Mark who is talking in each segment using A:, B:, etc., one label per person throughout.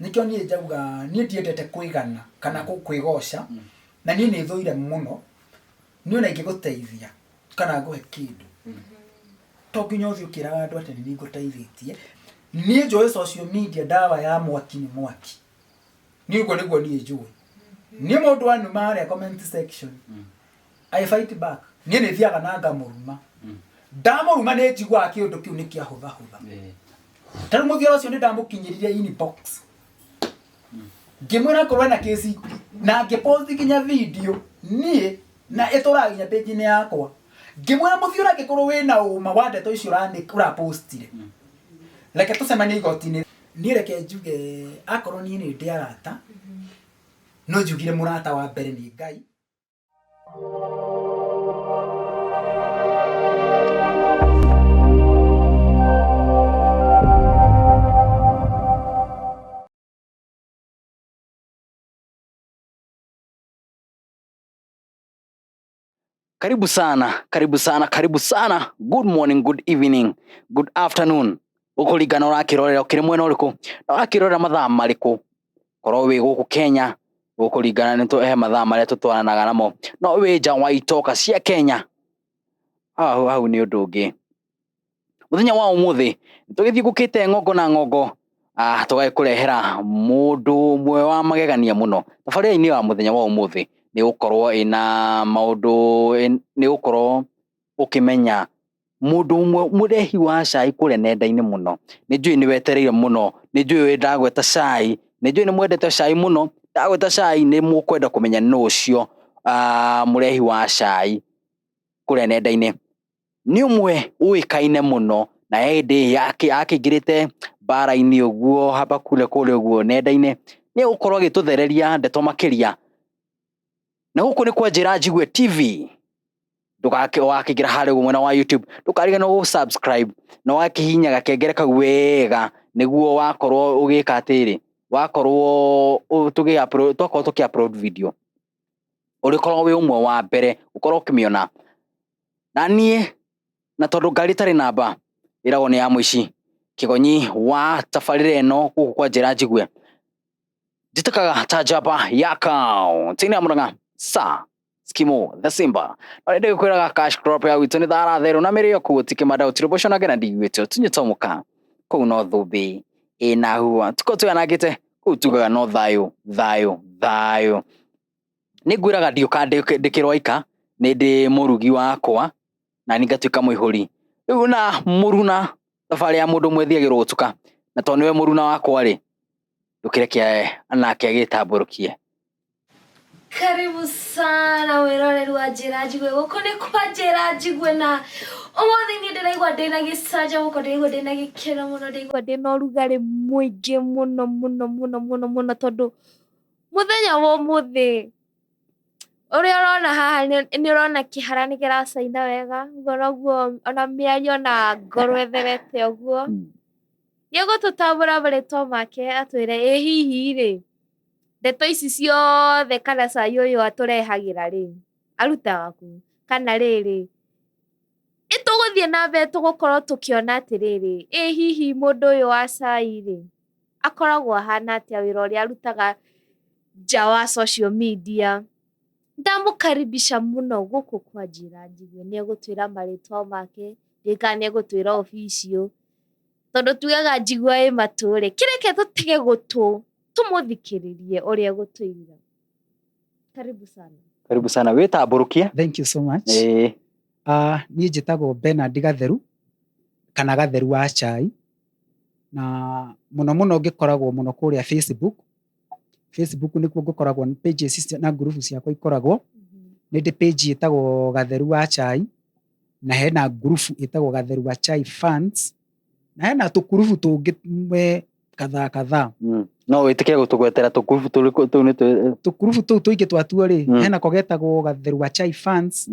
A: nikio nie njauga nie ndiendete kuigana kana kwigosha na nie ni thoire muno ni ona ingiguteithia kana nguhe kindu to nginya uthi ukiraga andu ati ni nguteithitie nie njoe social media dawa ya mwaki ni mwaki ni ugo niguo nie njui ni mundu anuma aria comment section I fight back nie ni thiaga na ngamuruma ndamuruma ni njigua kiundu kiu ni kia hutha taru muthia ucio ni ndamukinyiriria inbox ngimwira korwa na kesi na ngipost kinya video nie na ituraginya page ni yakwa ngimwira muthia ura gikorwo wina uma wa ndeto icio ura postire reke tucemanie igoti-ini nie reke njuge akorwo nie ni ndi arata no njugire murata wa mbere ni Ngai.
B: Karibu sana. Good morning, good evening, good afternoon. Ukurigana urakirorera ukiri mwena uriku na urakirorera mathaa mariku korwo wi guku Kenya ukurigana ni tuhe mathaa maria tutwaranaga namo no wi nja wa itoka cia Kenya hau ni undu ungi muthenya wa umuthi tugithii gukite ngongo na ngongo tugakurehera mundu mwe wa magegania muno tafari-ini wa muthenya wa umuthi ni ukorwo ina maundu ni ukorwo ukimenya mundu murehi wa cai kure nenda-ini muno ni njui ni wetereire muno ni njui we ndagweta cai ni njui ni mwendete cai muno ndagweta cai ni mukwenda kumenya no ucio murehi wa cai kure nenda-ini ni umwe uikaine muno na hindi yake akingirite bara-ini uguo hapa kule uguo nenda-ini ni ukorwo agituthereria ndeto makiria na guku ni kwa Njira Njigwe TV wakigira hari mwena wa YouTube ndukarigana go subscribe na wakihinya gakengere kau wega niguo wakorwo ugika atiri wakorwo tuki upload video urikorwo wi umwe wa mbere ukorwo ukimiona na nie na tondu ngari tari namba irago ni ya muici kigonyi wa tafarire eno guku kwa Njira Njigwe njitakaga tajaba yakao tini amuranga sa Skimo the Simba ndio kwiraga cash crop ya witoni thara thero na mirio kuuti mada utiribosho na gena ndigwetio tunyitomuka ko no thubi ina huwa tuko tuyanagite kutugaga no thayo nigwiraga ndio kande ndikirwaika ni ndi murugi wakwa na ningatuika muihuri riu na muruna tafari ya mundu mwethiagirwo gutuka na to niwe muruna wakwa ri ndukireke anake agitamburukie.
C: Karibu sana wiroreri wa Njira Njigwe guko ni kwa Njira Njigwe na umuthi ni ndiraigwa ndina gicaja guko ndiraigwa ndina gikeno muno ndiraigwa ndina urugari muingi muno tondu muthenya wa umuthi uria urona haha ni urona kihara ni kiracaina wega guo ona miario na ngoro etherete uguo ni gututambura maritwa make atwire hihi ri ndeto ici ciothe kana cai uyu aturehagira ri arutaga ku kana riri ituguthie na mbere tugukorwo tukiona atiriri hihi mundu uyu wa cai ri akoragwo ahana atia wira uria arutaga nja wa social media. Ndamukaribisha muno guku kwa Njira Njigwe ni egutwira maritwa make ndika ni egutwira official tondu tugaga Njigwa maturi kireke tutige gutu tumuthikiririe uria gutwirira.
B: Karibu sana witamburukie.
A: Thank you so much. Ni njitagwo Bernard Gatheru kana Gatheru wa cai na muno ngikoragwo muno kuria Facebook nikuo ngukoragwo pages na group ciakwa ikoragwo ni ndi page itagwo Gatheru wa cai na hena group itagwo Gatheru wa cai fans na hena tukurubu tungi kadhaa
B: no witike gutugwetera tukurubu tu ni
A: tukurubu tu tuingi twatuo ri hena kogetagwo Gatheru wa cai fans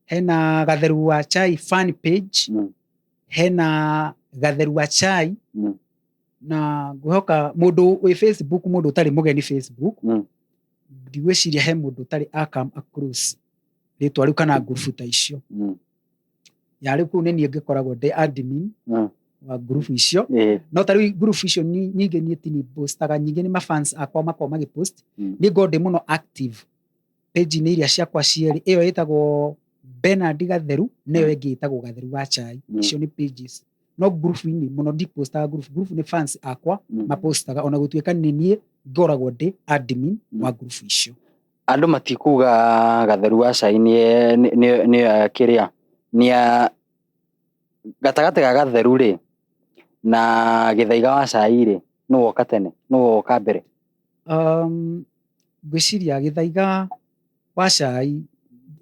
A: hena Gatheru wa cai fan page hena Gatheru wa cai na nguhoka mundu wi Facebook mundu utari mugeni Facebook ndigwiciria he mundu utari akam across ritwa riu kana group ta icio ya riu ku ni nie ngikoragwo ndi admin wa group icio
B: Eh.
A: no tari group icio nyingĩ niĩ ti ni postaga nyingĩ nĩ mafans akwa makorwo magipost nĩ ngorwo ndĩ mũno active page-inĩ iria ciakwa cierĩ ĩyo ĩtagwo Bernard Gatheru na ĩyo ĩngĩ ĩtagwo Gatheru wa Chai icio nĩ pages no group-inĩ mũno ndipostaga group nĩ fans akwa mapostaga ona gũtuĩka nĩ niĩ ngoragwo ndĩ admin wa group icio.
B: Andũ matikuga Gatheru wa Chai nĩ kĩrĩa nĩ gatagatĩ ga Gatheru rĩ na Gĩthaiga wa Chai rĩ nũ woka tene nũ woka mbere?
A: Ngwĩciria Gĩthaiga wa Chai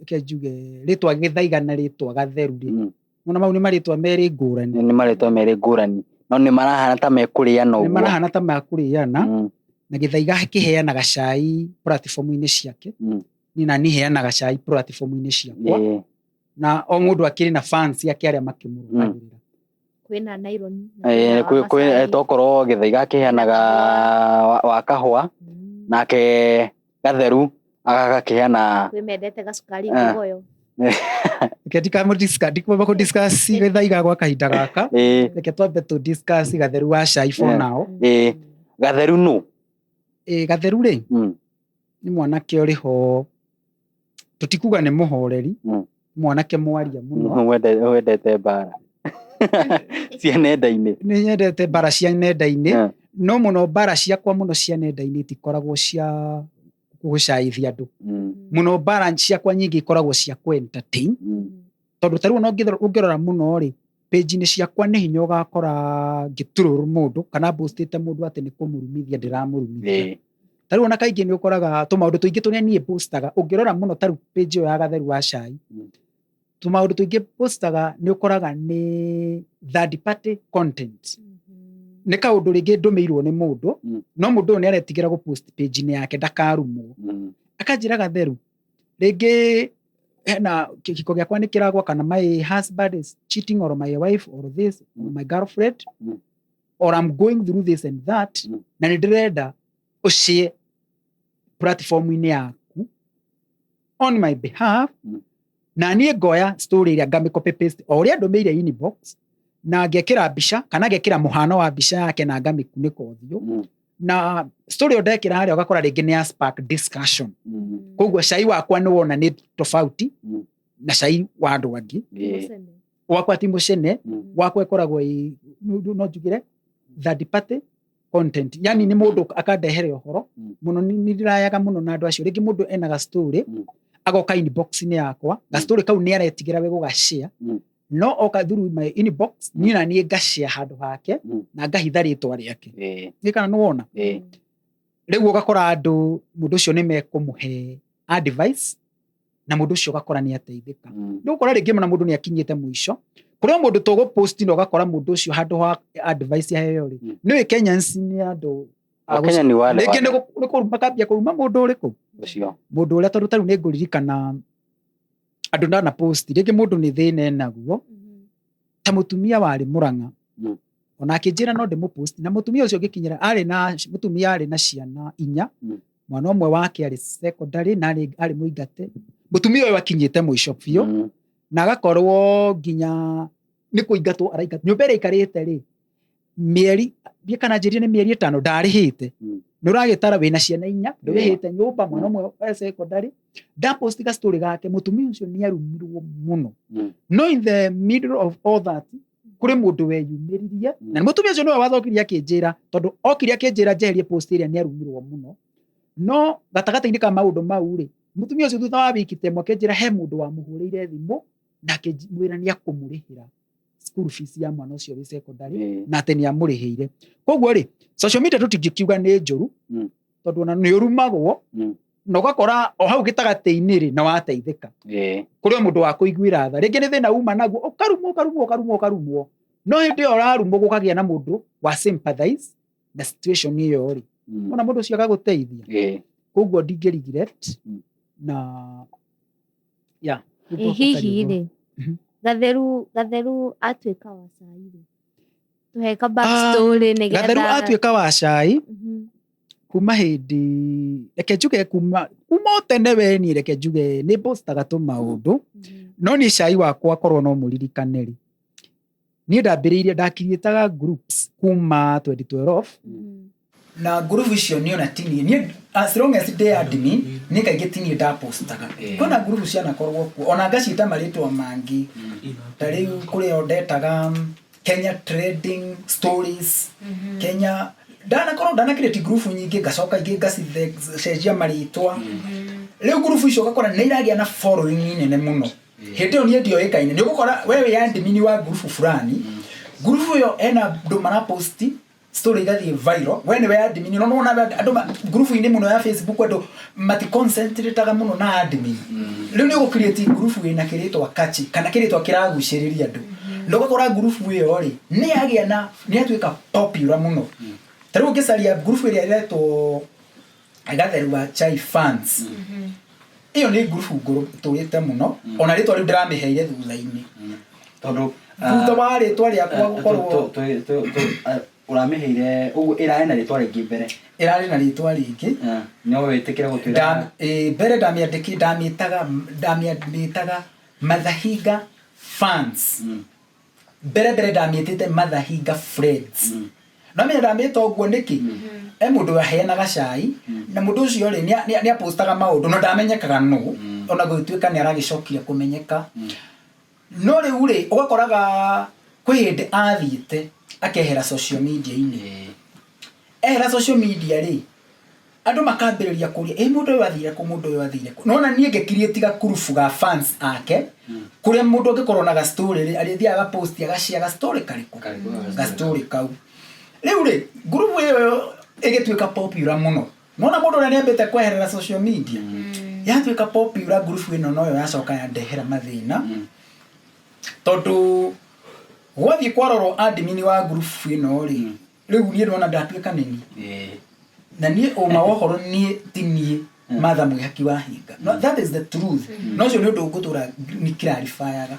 A: kenjuge rĩtwa Gĩthaiga na rĩtwa Gatheru rĩ ona mau nĩ marĩtwa merĩ ngũrani.
B: Nĩ marĩtwa merĩ ngũrani no nĩ marahana ta mekũrĩana ũguo.
A: Nĩ marahana ta mekũrĩana na Gĩthaiga kĩheanaga cai platform-inĩ ciake na niĩ heanaga cai platform-inĩ ciakwa na o mũndũ akĩrĩ na fans yake arĩa makĩmũrũmagĩrĩra.
C: Kwĩna nylon
B: tokorwo Gĩthaiga kĩheanaga wa kahũa nake Gatheru agakĩheana
C: kwĩmendete gacukari ngoyo.
A: Reke ndikamũ discuss Gĩthaiga gwa kahinda gaka reke twambe tu discuss Gatheru wa Chai for now.
B: Gatheru nũ?
A: Gatheru rĩ nĩ mwanake ũrĩ ho tũtikuga nĩ mũhoreri mwanake mwaria mũno
B: wendete mbara cia nenda-inĩ.
A: Nĩ nyendete mbara cia nenda-inĩ no mũno mbara ciakwa mũno cia nenda-inĩ itikoragwo cia gũcaithia andũ mũno mbara ciakwa nyingĩ ikoragwo cia ku entertain tondũ tarĩu ona ũngĩrora mũno rĩ page-inĩ ciakwa nĩ hinya ũgakora ngĩturũrũ mũndũ kana postĩte mũndũ atĩ nĩ kũmũrumithia ndĩramũrumithia. Tarĩu ona kaingĩ nĩ ũkoraga tũmaũndũ tũingĩ tũrĩa niĩ postaga ũngĩrora mũno tarĩu page ĩyo ya Gatheru wa Chai tũmaũndũ tũingĩ postaga nĩ ũkoraga nĩ third party content. Nĩ kaũndũ rĩngĩ ndũmĩirwo nĩ mũndũ no mũndũ ũyũ nĩ aretigĩra gũpost page-inĩ yake ndakarumwo akanjĩra Gatheru rĩngĩ hena kĩhiko gĩakwa nĩ kĩragwa kana my husband is cheating or my wife or this or my girlfriend or I'm going through this and that na nĩ ndĩrenda ũshare platform-inĩ yaku on my behalf na niĩ ngoya story ĩrĩa ngamĩ copy paste o ũrĩa ndũmĩire inbox na ngekĩra mbica kana ngekĩra mũhano wa mbica yake na ngamĩkunĩka ũthiũ na story ĩyo ndekĩra harĩa ũgakora rĩngĩ nĩ ya spark discussion. Koguo cai wakwa nĩ wona nĩ tofauti na cai wa andũ angĩ. Wakwa ti mũcene wakwa ĩkoragwo no njugire third party content yani nĩ mũndũ akandehere ũhoro mũno nĩ ndĩrayaga mũno na andũ acio rĩngĩ mũndũ enaga story agoka inbox-inĩ yakwa ga story kau nĩ aretigĩra we gũgashare no oka through my inbox niĩ na niĩ ngashare handũ hake na ngahitha rĩtwa rĩake. Nĩ kana nĩ wona rĩu ũgakora andũ mũndũ ũcio nĩ mekũmũhe advice na mũndũ ũcio ũgakora nĩ ateithĩka. Nĩ ũgũkora rĩngĩ na mũndũ nĩ akinyĩte mũico kũrĩa mũndũ tũgũpost na ũgakora mũndũ ũcio handũ ha advice yaheo rĩ nĩ Kenyans nĩ andũ rĩngĩ nĩ makambia kũruma mũndũ ũrĩkũ mũndũ ũrĩa tondũ tarĩu nĩ ngũririkana andũ ndana post rĩngĩ mũndũ nĩ thĩna enaguo ta mũtumia warĩ Mũrang'a ona akĩnjĩra no ndĩmũpost na mũtumia ũcio ngĩkinyĩra mũtumia arĩ na ciana 4 mwana ũmwe wake arĩ secondary na arĩ mũingate mũtumia ũyũ akinyĩte mũico biũ na agakorwo nginya nĩ kũingatwo araingatwo nyũmba ĩrĩa aikarĩte rĩ mĩeri kana njĩrie nĩ mĩeri 5 ndarĩhĩte nĩ ũragĩtara wĩna ciana 4 ndũrĩhĩte nyũmba mwana ũmwe secondary ndapost ga story gake mũtumia ũcio nĩ arumirwo mũno no in the middle of all that kũrĩ mũndũ weyumĩririe na mũtumia ũcio nĩwe wathokirie akĩnjĩra tondũ okire akĩnjĩra njeherie post ĩrĩa nĩ arumirwo mũno no gatagatĩ-inĩ ka maũndũ mau rĩ mũtumia ũcio thutha wa wiki temwe akĩnjĩra he mũndũ wamũhũrĩire thimũ na akĩmwĩra nĩ akũmũrĩhĩra school fees ya mwana ũcio wĩ secondary na atĩ nĩ amũrĩhĩire. Koguo rĩ social media tũtingĩkiuga nĩ njũru tondũ ona nĩ ũrumagwo na ũgakora o hau gĩtagatĩ-inĩ rĩ na wateithĩka kũrĩ mũndũ wa kũiguĩra tha rĩngĩ nĩ thĩna uma naguo ũkarumwo no hĩndĩ ĩyo ũrarumwo gũkagĩa na mũndũ wa sympathize na situation ĩyo rĩ ona mũndũ ũcio agagũteithia. Koguo ndingĩ-regret na
C: hihi rĩ Gatheru atuĩka wa Chai rĩ tũhe ka backstory nĩgetha
A: Gatheru atuĩka wa Chai kuma hĩndĩ reke njuge kuma tene we niĩ reke njuge nĩ postaga tũmaũndũ no nĩ Chai wakwa korwo no mũririkane rĩ niĩ ndambĩrĩirie ndakiriĩtaga groups kuma 2012 na group icio niona tini niĩ as long as ndĩ admin niĩ kaingĩ tini ndapostaga kwĩna group cianakorwo kuo ona ngacita marĩtwa mangĩ ta rĩu kũrĩa ndetaga Kenya Trading Stories Kenya ndanakirĩti group nyingĩ ngacoka ingĩ ngacenjia marĩtwa rĩu group icio ũgakora nĩ iragĩa na following nene mũno hĩndĩ ĩyo niĩ ndioĩkaine nĩ ũgũkora wewe ya admin wa group fulani group ĩyo ena andũ maraposti story igathiĩ viral we nĩwe admin no nona andũ group inĩ mũno ya Facebook andũ mati concentrataga mũno na admin rĩu nĩ ũgũcreate group ĩna kĩrĩtwa catchy kana kĩrĩtwa kĩragucĩrĩria andũ ndio ũgakora group ĩyo rĩ nĩ yagĩa na nĩ yatuĩka popular mũno ta rĩu ũngĩcaria group ĩrĩa ĩretwo Gatheru wa Chai Fans iyo nĩ group ngũrũ tũrĩte mũno ona rĩtwa rĩu ndĩramĩheire thutha-inĩ
B: tondũ
A: thutha wa rĩtwa rĩakwa gũkorwo
B: ũramĩheire ũguo ĩrarĩ na rĩtwa rĩngĩ mbere
A: ĩrarĩ na rĩtwa rĩngĩ
B: no wĩtĩkĩre gũtuĩra
A: mbere ndamĩtaga Mathahinga Fans mbere ndamĩtĩte Mathahinga Friends no menya ndamĩta ũguo nĩkĩ mũndũ waheanaga cai na mũndũ ũcio rĩ nĩ apostaga maũndũ no ndamenyekaga nũ ona gũtuĩka nĩ aragĩcokire kũmenyeka no rĩu rĩ ũgakoraga kwĩ hĩndĩ athiĩte akehera social media-inĩ ehera social media rĩ andũ makambĩrĩria kũria mũndũ ũyũ athire kũ nona niĩ ngĩkiriĩtiga kurubu ga fans ake kũrĩa mũndũ angĩkorwo na ga story rĩ arĩthiaga post agashare ga story karĩkũ ga story kau rĩu rĩ group ĩyo ĩgĩtuĩka popular mũno nona mũndũ ũrĩa nĩambĩte kweherera social media yatuĩka popular group ĩno noyo yacoka yandehera mathĩna tondũ gwathiĩ kwarorwo admin wa group ĩno rĩ rĩu niĩ ndona ndatuĩka nini na niĩ ũma wohoro niĩ ti niĩ Martha Mwihaki Wahinga no that is the truth no ũcio nĩ ũndũ ngũtũra nĩ clarifyaga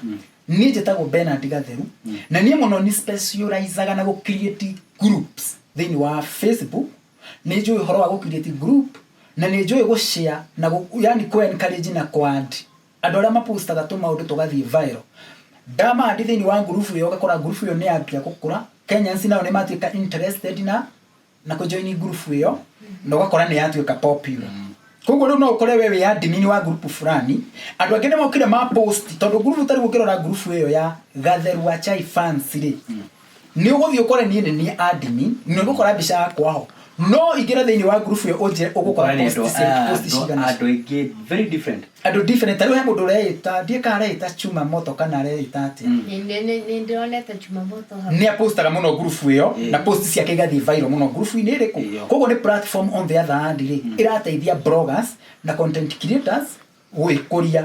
A: niĩ njĩtagwo Bernard Gatheru na niĩ mũno ni specializaga na gũ-create groups thĩinĩ wa Facebook nĩ njũĩ ũhoro wa gũ-create group na nĩ njũĩ gũ-share na yani kũ-encourage na kũ-add andũ arĩa mapostaga tũmaũndũ tũgathiĩ viral ndamandi thĩinĩ wa group ĩyo ũgakora group ĩyo nĩ yambia gũkũra Kenyans nao nĩ matuĩka interested na kũjoin group ĩyo na ũgakora nĩ yatuĩka popular koguo rĩu no ũkore wewe ya admin wa group fulani andũ angĩ nĩ mokire ma post tondũ group tarĩ gũkĩrora group ĩyo ya Gatheru wa Chai Fans rĩ nĩ ũgũthiĩ ũkore niĩ nĩ admin nĩ ũgũkora mbica yakwa ho no ingĩra thĩinĩ wa group ĩyo ũnjĩre ũgũkora post cigana
B: andũ aingĩ very different
A: andũ different tarĩ he mũndũ ũreĩta ndiĩka areĩta Chuma Moto kana areĩta atĩa
C: nĩ ndĩronete Chuma Moto
A: nĩ apostaga mũno group ĩyo na post ciake igathiĩ viral mũno group-inĩ ĩrĩkũ koguo nĩ platform on the other hand rĩ ĩrateithia bloggers na content creators gwĩkũria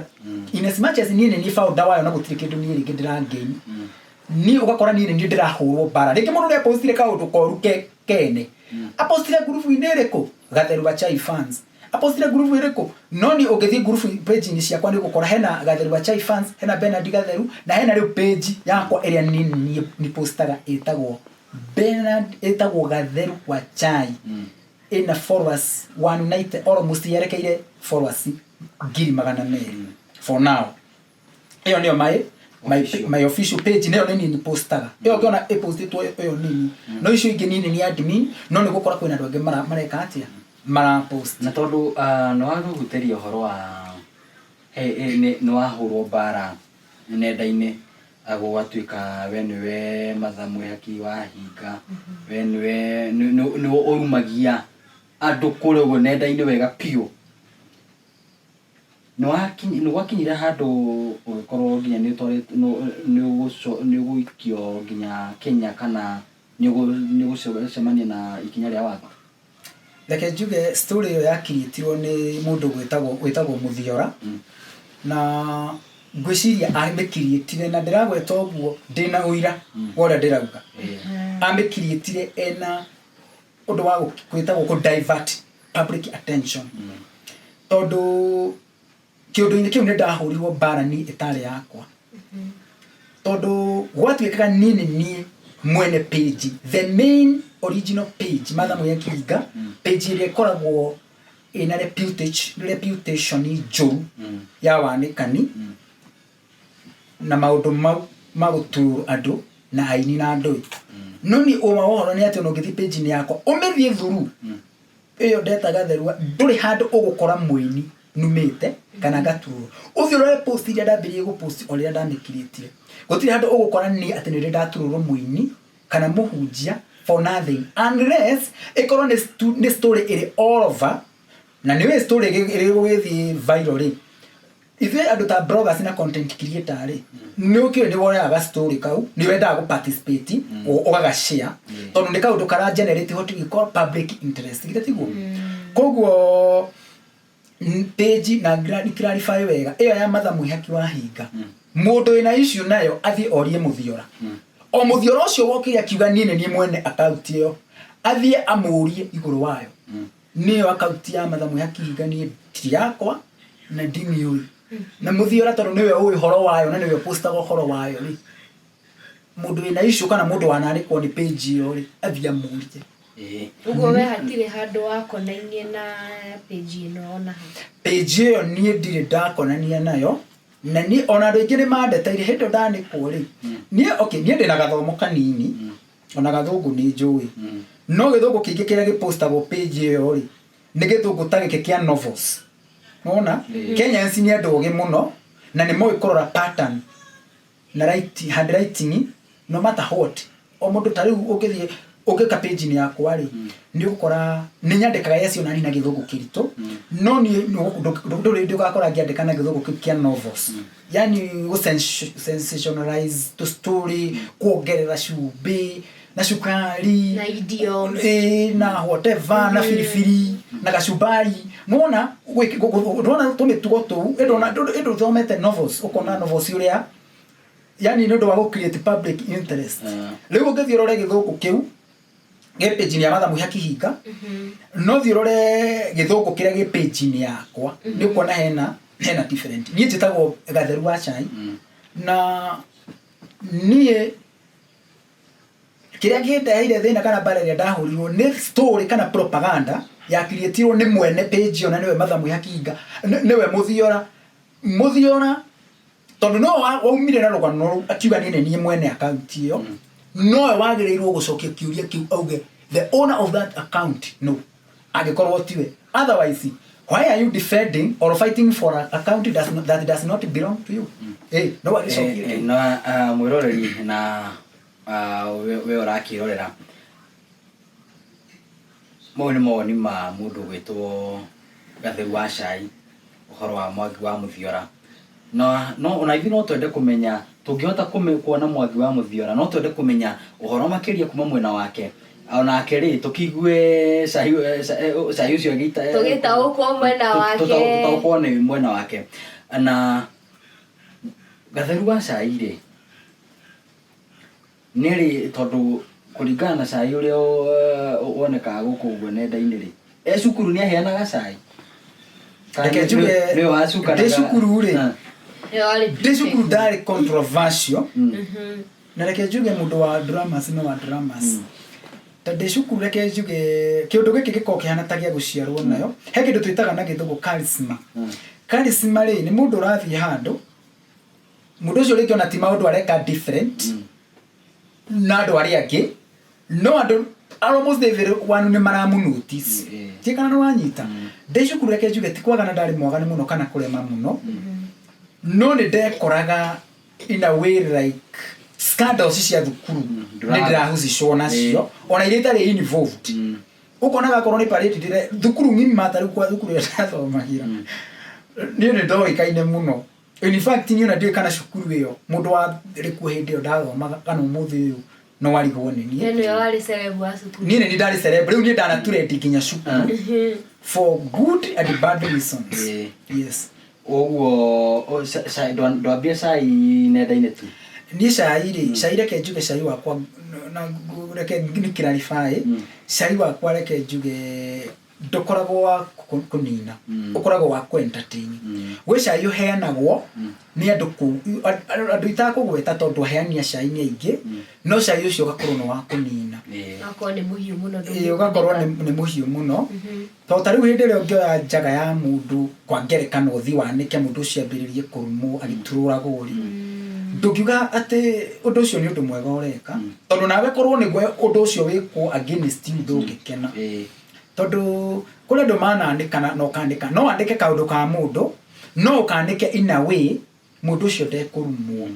A: in as much as niĩ nĩ founder wayo na gũtirĩ kĩndũ niĩ rĩngĩ ndĩrangain niĩ ũgakora niĩ nĩ ndĩrahũrwo bara rĩngĩ mũndũ nĩ apostire kaũndũ koru kene apostire group-inĩ ĩrĩkũ Gatheru wa Chai Fans apostire group ĩrĩkũ no ni ũngĩthiĩ group page-inĩ ciakwa nĩ ũgũkora hena Gatheru wa Chai Fans hena Bernard Gatheru na hena rĩu page yakwa ĩrĩa ni postaga ĩtagwo Gatheru wa Chai ina followers 190 almost yerekeire followers 200,000 for now ĩyo nĩyo my official page nĩyo nini ni postaga ĩyo ũkiona ĩpostĩtwo ĩyo nini no icio ingĩ nini ni admin no nĩ gũkora kwĩna andũ angĩ mareka atĩa mara post
B: na tondũ no wagũteria ũhoro wa nĩ wahũrwo bara nenda-inĩ gũgatuĩka we nĩwe Martha Mwihaki Wahinga we nĩwe ũrumagia andũ kũrĩa ũguo nenda-inĩ wega piũ nĩ gwakinyire handũ ũgĩkorwo nginya nĩ ũgũikio nginya Kenya kana nĩ ũgũcemania na ikinya rĩa watho
A: reke njuge story ĩyo yakiriĩtirwo nĩ mũndũ gwĩtagwo Mũthiora na ngwĩciria amĩkiriĩtire na ndĩragweta ũguo ndĩna ũira wa ũrĩa ndĩrauga amĩkiriĩtire ena ũndũ wa gwĩtagwo kũ divert public attention tondũ kĩũndũ-inĩ kĩu nĩ ndahũrirwo bara niĩ ĩtarĩ yakwa tondũ gwatuĩkaga niĩ mwene page the main original page Martha Mwihaki Wahinga page ĩrĩa ĩkoragwo ina reputation njũru ya wanĩkani na maũndũ mau ma gũtuurwo andũ na aini na ndoi no ni uma wohoro ni ati no githi page ni yako umethie thuru iyo ndetaga therua nduri handu ugukora muini numite kana gaturu uthio rore post ira ndambirie go post oria ndamikiritie gutiri handu ugukora ni ati ni ndaturu muini kana muhunjia for nothing unless ikorwo ni story iri all over na niwe story iri gugithi viral ri ithe andu ta bloggers na content creator ri ni ukire ni woraga story kau ni wenda go participate ugaga share tondu ni kaundu kara generate hot gikora public interest gitatigo koguo page na clarify wega iyo ya matha muhaki wa hinga mundu ina issue nayo athi orie muthiora o muthiora ucio wokire akiuga ni mwene account iyo athie amurie iguru wayo niyo account ya matha muhaki hinga ni yakwa na ndimi uyu na muthiora tondu niwe uyu horo wayo na niwe postaga horo wayo ri mundu ina issue kana mundu wanarikwo ni page iyo ri athia murie
C: ugo we hatire handu wakonainie na page ino ona
A: page iyo nie ndire ndakonania nayo na ni ona andu ingi ni mandeteire hindo ndanikwo ri nie okay nie ndina gathomo kanini ona gathungu ni njui no githungu kingi kiria gipostagwo page iyo ri ni githungu ta giki kia novels ona Kenyans ni andu ogi muno na ni moi kurora pattern na handwriting no matter what o mundu tari ukithie ukika page ni yakwa ri ni gukora ni nyandikaga yacio nani na githungu kirito no ni ndu gakora ngiandika na githungu kia novels yani go sensationalize the story kuongerera cumbi na cukari
C: na idiom
A: na whatever na filifili na gacumbari muona ndona tumitugo tu endo thomete novels ukona novels uria yani ndo wa create public interest lego githirore githungu kiu ge page ni ya matha muhaki hinga no thirore githungu kiria ge page ni yakwa ni kuona hena different ni njitagwo gatheru wa chai na nie kiria gitaire thina kana bare ya ndahurirwo ni story kana propaganda ya creatirwo ni mwene page ona niwe matha muhaki hinga niwe muthiora tondu no waumire na rugano akiuga ni mwene account iyo no wagirirwo gucokia kiuria kiu auge the owner of that account no agikorwo tiwe otherwise why are you defending or fighting for an account that does not belong to you no wagicokia
B: na mwiroreri na we urakirorera moni ma mundu gwitwo gatheru wa cai uhoro wa mwagi wa muthiora no ona ithi no twende kumenya tungihota kuona mwagi wa muthiora no twende kumenya uhoro makiria kuma mwena wake ona akeri tukigue cai ucio gita
C: tugita uko mwena wake
B: tutauko ni mwena wake na gatheru wa cai ri neri tondu kuringana na cai uria woneka guku guo nenda-ini ri cukuru ni aheanaga cai
A: reke njuge
B: leo acuka
A: ndi cukuru ri ndi cukuru ndari controversial na reke njuge mundu wa dramas no wa dramas tande cukuru reke njuge kiundu giki giko kihana ta gia guciarwo nayo he kindu twitaga na githungu charisma ri ni mundu urathie handu mundu ucio ringi ona ti maundu areka different na andu aria angi no andu almost everyone ni maramu notice tikana no wanyita ndecukuru reke njuge ti kwagana ndari mwagani muno kana kurema muno no ni ndekoraga in a way like scandals cia thukuru ni ndirahucicwo nacio ona iria itari involved ukonaga korwo ni parade dire thukuru ng'ima atari kwa thukuru ya tathomagira ni ndoikaine muno in fact ni ona ndiye kana cukuru iyo mundu wa rikuo hindi yo ndathomaga kana umuthi uyu no warigwo ni nie
C: ni wali celeb wa cukuru
A: ni ndari celeb riu ni ndana tureti kinya cukuru for good and bad reasons yes
B: oguo ndwambia cai nenda-ini tu
A: ni cai ri cai reke njuge cai wakwa na reke ni clarify cai wakwa reke njuge ndokoragwo wa kunina ukoragwo wa ku entertain we cai uheanagwo ni andu itakugweta tondu heania cai ni aingi no cai ucio ugakorwo no wa kunina
C: akwa ni muhiu muno
A: ugakorwo ni muhiu muno to tari hindi rio ngioya njaga ya mundu kwa ngerekano thi wanike mundu ucio ambiririe kurumu agiturura guri ndukiuga ati undu ucio ni undu mwega ureka tondu nawe korwo niguo undu ucio wikwo against you ndungikena tondu kule ndo maana andikana no kandika no andike kaundu ka mundu no kandike in a way mundu ucio ndekurumwo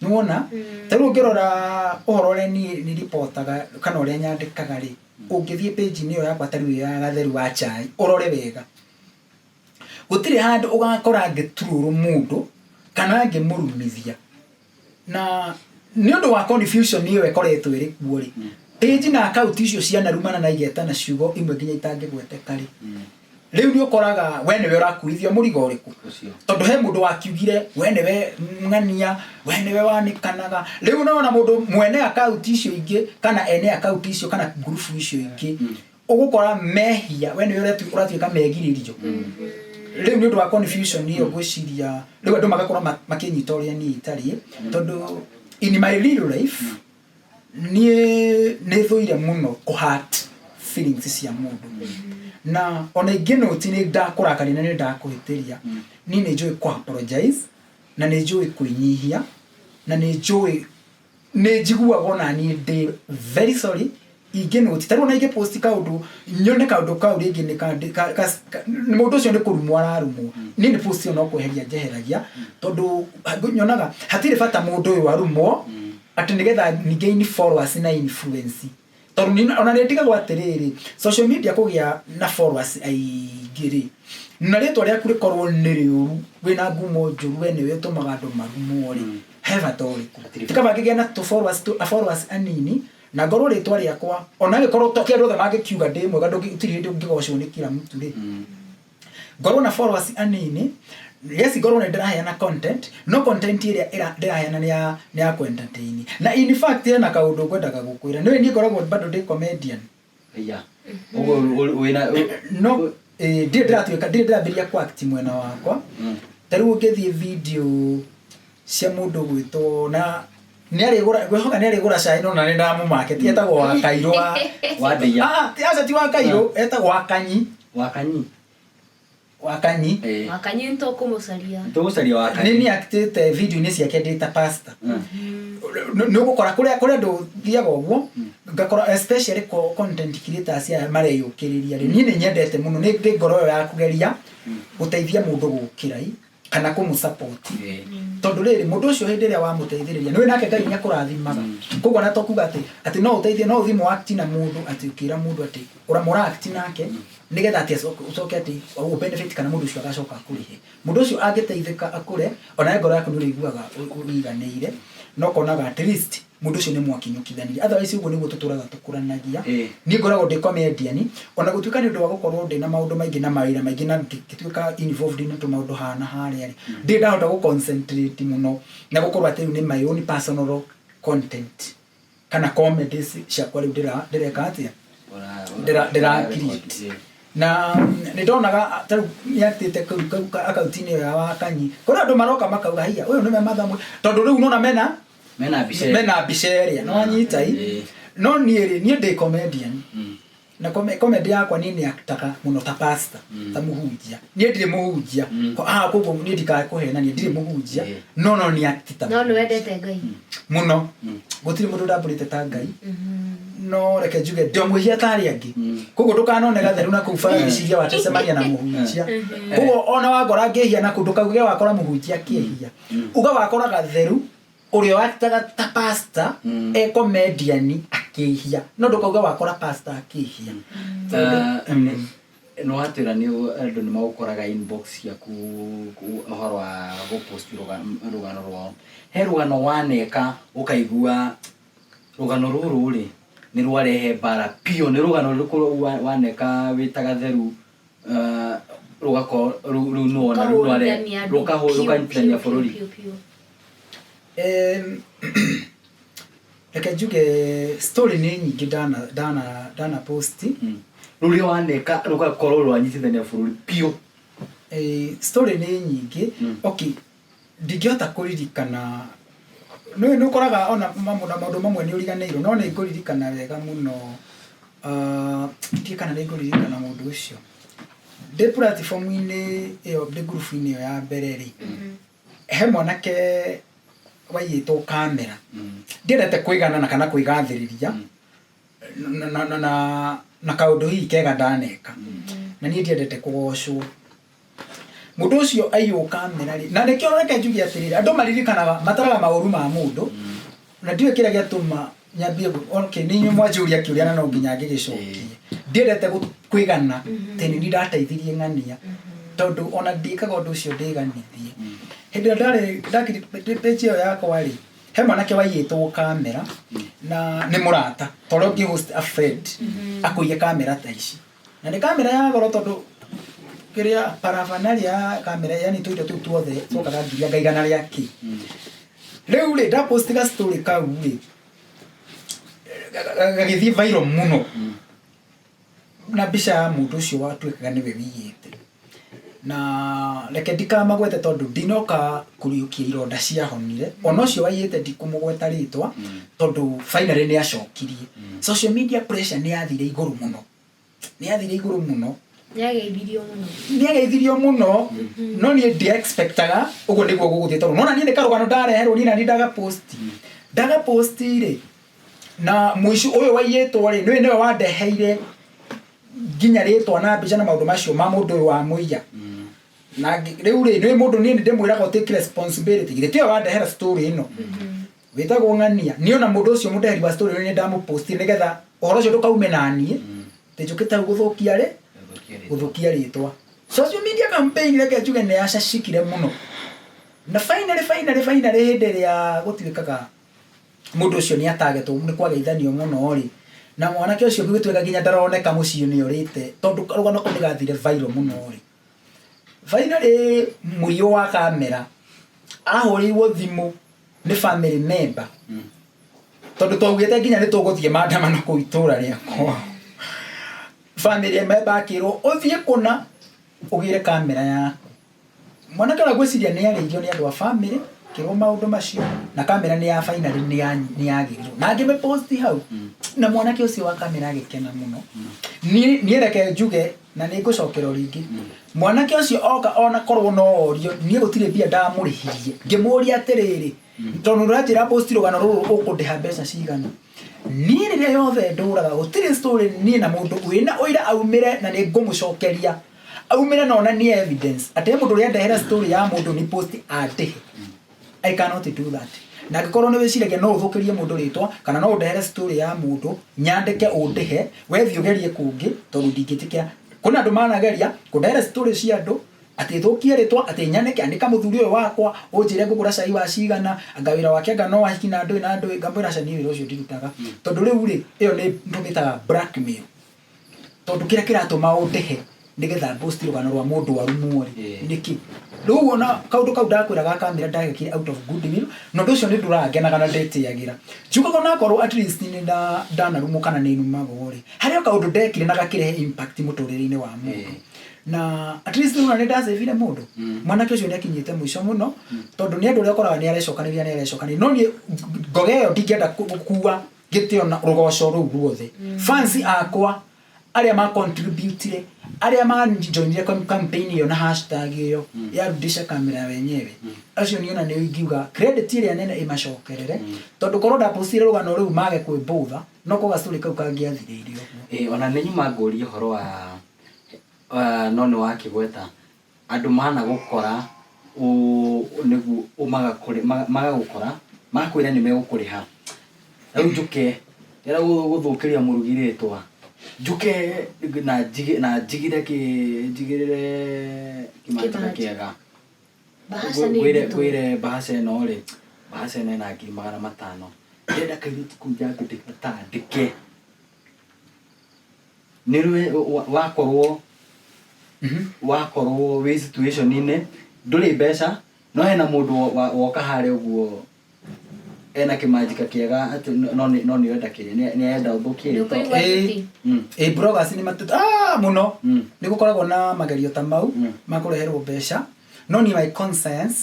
A: nuona taru ngirora uhoro ni reportaga kana uria nyandikaga ri ungithie page niyo yakwa tari ya gatheru wa chai urore wega gutire handu ugakora ngitururu mundu kana ngimurumithia na ni undu wa confusion niyo ekoretwo iri kuo ri page na account icio ciana rumana na igeta na ciugo imwe nginya itangigweteka ri riu ni ukoraga we niwe urakuithia murigo uriku tondu he mundu wakiugire we niwe ng'ania we niwe wanikanaga riu unaona mundu mwene account icio ingi kana ene account icio kana group icio ingi ugukora mehia we niwe uratuika megiririo riu ni undu wa confusion niyo gwiciria riu andu magakora makinyita uria ni itari tondu in my real life ni thuire muno ku hurt feelings cia mundu na ona ingino tini ndakurakari na ni ndakuhitiria ni njui ku apologize na ni njui kuinyihia na ni njui ni njigua gona ni ndi very sorry ingino titaru na ige post kaundu nyone kaundu ka ringi ni ni mundu ucio ni kurumwa ararumwo ni post yo no kweheria njeheragia tondu nyonaga hatire bata mundu uyu arumwo ati nigetha ni gain followers na influence tondu ona ndiga gwatiriri social media kugia na followers aigiri na ritwa ria kuri korwo ni riuru wina ngumo njuru we niwe tumaga andu marumwo ri heva tori tikaba kigia na to followers anini na ngoro ritwa riakwa ona gikorwo tokia andu othe magikiuga ndi mwega ndugitiri hindi ngigocwo ni kila mtu ri ngoro na followers anini yes ngoro na ndiraheana content no content iria ndiraheana ni ya entertain na in fact na kaundu kwendaga gukwira niwe ni ngoragwo bado ndi comedian
B: wina
A: no ndirabiria ku act mwena wakwa taru ngithie video cia mundu gwitwo na niari gwehoka niari gura cai no na ndamu market etagwo wa Kairo
B: wa ndia
A: ti wa Kairo etagwo wa Kanyi
C: nto kumusaria
A: nini actete video ni ciake data pasta no gukora kuria ndo thiaga uguo ngakora especially content creators ya mareyukiriria ni nyendete muno ni ngoro ya kugeria guteithia mundu gukirai kana kumusupport tondu riri mundu ucio hindi ria wa muteithiriria niwe nake Ngai nyakurathimaga koguo na tokuga ati no uteithie no uthimo act na mundu ati ukira mundu ati uramura act nake nigetha ati ucoke ati u benefit kana mundu ucio agacoka akurihe mundu ucio angiteithika akure ona ngoro yaku nuriguaga uiganeire no konaga at least mundu ucio ni mwakinyukithaniria otherwise uguo niguo tuturaga tukuranagia ni ngoragwo ndi comedian ona gutuika ni undu wa gukorwo ndi na maundu maingi na mawira maingi na gituika involved in to maundu hana haria ndi ndahota gu concentrate muno na gukorwo ati ni my own personal content kana comedies ciakwa riu ndireka atia ndira create na nidonaga taru yatite akautini ya wakanyi kora ndo maroka makauga hiya uyu ni mathamu tondu riu nona mena biceria no anyita no ni ndi comedian na comedy yakwa nini akitaka muno ta pasta ta muhunjia ni ndire muhunjia koguo ni ndika kuhena ni ndire muhunjia no ni actor
C: no wendete Ngai
A: muno gutiri mundu ndabulite ta Ngai no reke juge ndio muhia tari angi koguo ndukanone gatheru na kufanya miciria watecemania na muhunjia koguo ona wagora ngehia na kundu kauge wakora muhunjia kihia uga wakora gatheru urio wataga ta pasta comedian akihia no ndukauga wakora pasta akihia
B: no atira ni andu ni magukoraga inbox yaku uhoro wa gupost rugano rwao he rugano waneka ukaigua rugano ruru ri ni rwarehe bara pio ni rugano ruko waneka witaga theru rugako runo na rware rukaho rukanyitania bururi
A: reke juge story ni nyingi dana post
B: ruri waneka rugakorwo rwanyitithania bururi pio
A: story ni nyingi okay ndingihota kuririkana no koraga ona maundu mamwe ni uriganeiro no ni kuririkana wega muno ndikana ni kuririkana mundu ucio de platform-ini iyo de group-ini ya mbere ri he mwanake waiyĩtwo kamera ndiendete kwĩgana kana kwĩgathĩrĩria na kaũndũ hihi kega ndaneka na niĩ ndiendete kũgocwo mũndũ ũcio aiywo kamera na nĩkĩo reke njuge atĩrĩrĩ andũ maririkanaga mataraga maũru ma mũndũ na ndiũĩ kĩrĩa gĩatũma nyambie okay nĩ inyuĩ mwanjũria kĩũria na no nginya ngĩgĩcokie ndiendete kwĩgana tĩ nĩ ndateithirie ng'ania tondũ ona ndĩkaga ũndũ ũcio ndĩganithie hĩndĩ ĩrĩa ndakĩrĩ page ĩyo yakwa-rĩ he mwanake waiyĩtwo kamera na nĩ mũrata tondũ ngĩ host a friend akũiye kamera ta ici na nĩ kamera ya goro tondũ kĩrĩa paraphernalia ya kamera yani tũindo tũu tuothe twokaga ngiria ngaigana rĩaki rĩu-rĩ ndapostiga story kau-rĩ gagĩthiĩ viral mũno na mbica ya mũndũ ũcio watuĩkaga nĩwe wĩiyĩte na reke ndikamagwete tondũ ndinoka kũriũkia ironda ciahonire ona ũcio waiyĩte ndikũmũgweta rĩtwa tondũ finally nĩ acokirie social media pressure nĩ yathire igũrũ mũno nĩageithirio mũno no niĩ ndi-expectaga ũguo nĩguo gũgũthiĩ tondũ nona niĩ nĩ karũgano ndareherwo niĩ na niĩ ndagaposti-rĩ na mũico ũyũ waiyĩtwo-rĩ nĩwe wandeheire nginya rĩtwa na mbica na maũndũ macio ma mũndũ ũyũ wa mũiya na rĩu-rĩ nĩ mũndũ niĩ ndĩmwĩraga take responsibility githĩ tiwe wandehera story ĩno wĩtagwo ng'ania niĩ ona mũndũ ũcio mũndeheri wa story ĩno nĩ ndamũpostire nĩgetha ũhoro ũcio ndũkaume na niĩ tĩ njũkĩte hau gũthũkia rĩtwa social media campaign reke njuge nĩ yacacikire mũno na finally hĩndĩ ĩrĩa gũtuĩkaga mũndũ ũcio nĩ atagetwo nĩ kwageithanio mũno-rĩ na mwanake ũcio gũgĩtuĩka nginya ndaroneka mũciĩ nĩ ũrĩte tondũ karũgano kau nĩgathire viral mũno-rĩ finally mũiyũ wa kamera ahũrĩirwo thimũ nĩ family member tondũ twaugĩte nginya nĩ tũgũthiĩ maandamano kũu itũra rĩakwa family member akĩrwo ũthiĩ kũna ũgĩre kamera yaku mwanake ũrĩa ngwĩciria nĩ arĩirio nĩ andũ a family kĩrwo maũndũ macio na kamera nĩ ya finally nĩ yagĩrirwo na ngĩmĩposti hau na mwanake ũcio wa kamera agĩkena mũno niĩ reke njuge na nĩ ngũcokera rĩngĩ mwanake ũcio oka ona korwo no orio niĩ gũtirĩ mbia ndamũrĩhirie ngĩmũria atĩrĩrĩ tondũ ũranjĩra posti rũgano rũrũ ũkũndĩha mbeca cigana niĩ rĩrĩa yothe ndũraga gũtirĩ story niĩ na mũndũ wĩna ũira aumĩre na nĩ ngũmũcokeria aumĩre na onanie evidence atĩ mũndũ ũrĩa ndehera story ya mũndũ nĩ post andĩhe I cannot do that na ngĩkorwo nĩ wĩciragia no ũthũkĩrie mũndũ rĩtwa kana no ũndehere story ya mũndũ nyandĩke ũndĩhe wethiĩ ũgerie kũngĩ tondũ ndingĩtĩkĩra kuna andũ manageria kũndehere story cia andũ atĩ thũkie rĩtwa atĩ nyandĩke andĩka mũthuri ũyũ wakwa ũnjĩre ngũgũra cai wa cigana anga wĩra wake anga no wahiki na ndũĩ ngamwĩra aca niĩ wĩra ũcio ndirutaga tondũ rĩu-rĩ ĩyo nĩ tũmĩtaga blackmail tondũ kĩrĩa kĩratũma ũndĩhe nĩgetha post rũgano rwa mũndũ warumwo-rĩ nĩkĩ rĩu ona kaũndũ kau ndakwĩraga kamera ndagekire out of goodwill na ũndũ ũcio nĩ ndũrangenaga na ndĩtĩagĩra njugaga onakorwo at least nĩ ndanarumwo kana nĩ numagwo-rĩ harĩ o kaũndũ ndekire na gakĩrehe impact mũtũrĩre-inĩ wa mũndũ na at least nĩ ndacĩbire mũndũ mwanake ũcio nĩ akinyĩte mũico mũno tondũ nĩ andũ ũrĩa ũkoraga nĩ arecokanĩria no niĩ ngoga ĩyo ndingĩenda gũkua gĩtĩo na rũgoco rũu ruothe fans akwa arĩa macontributire arĩa majoinire campaign ĩyo na hashtag ĩyo yarudisha kamera wenyewe acio niona nĩ ingiuga credit ĩrĩa nene ĩmacokerere tondũ korwo ndapostire rũgano rũu mage kwĩmbũtha no kũga story kau kangĩathirĩire ũguo
B: ona nĩ nyuma ngũria ũhoro wa no nĩ wakĩgweta andũ managũkora nĩguo magagũkora makwĩra nĩ megũkũrĩha rĩu njũke rĩrĩa gũthũkĩria mũrugi rĩtwa njuke na njigĩrĩre kĩmanjĩka kĩega gwĩre bahasha ĩno-rĩ bahasha ĩno ĩna 500,000 ndĩrenda kairĩtu kau ndandĩke nĩrwe wakorwo wĩ situation-inĩ ndũrĩ mbeca no hena mũndũ woka harĩa ũguo ena kĩmanjĩka kĩega atĩ no nĩ wenda kĩrĩa nĩ arenda ũthũkie
A: bloggers nĩ mũno nĩ gũkoragwo na magerio ta mau ma kũreherwo mbeca no niĩ my conscience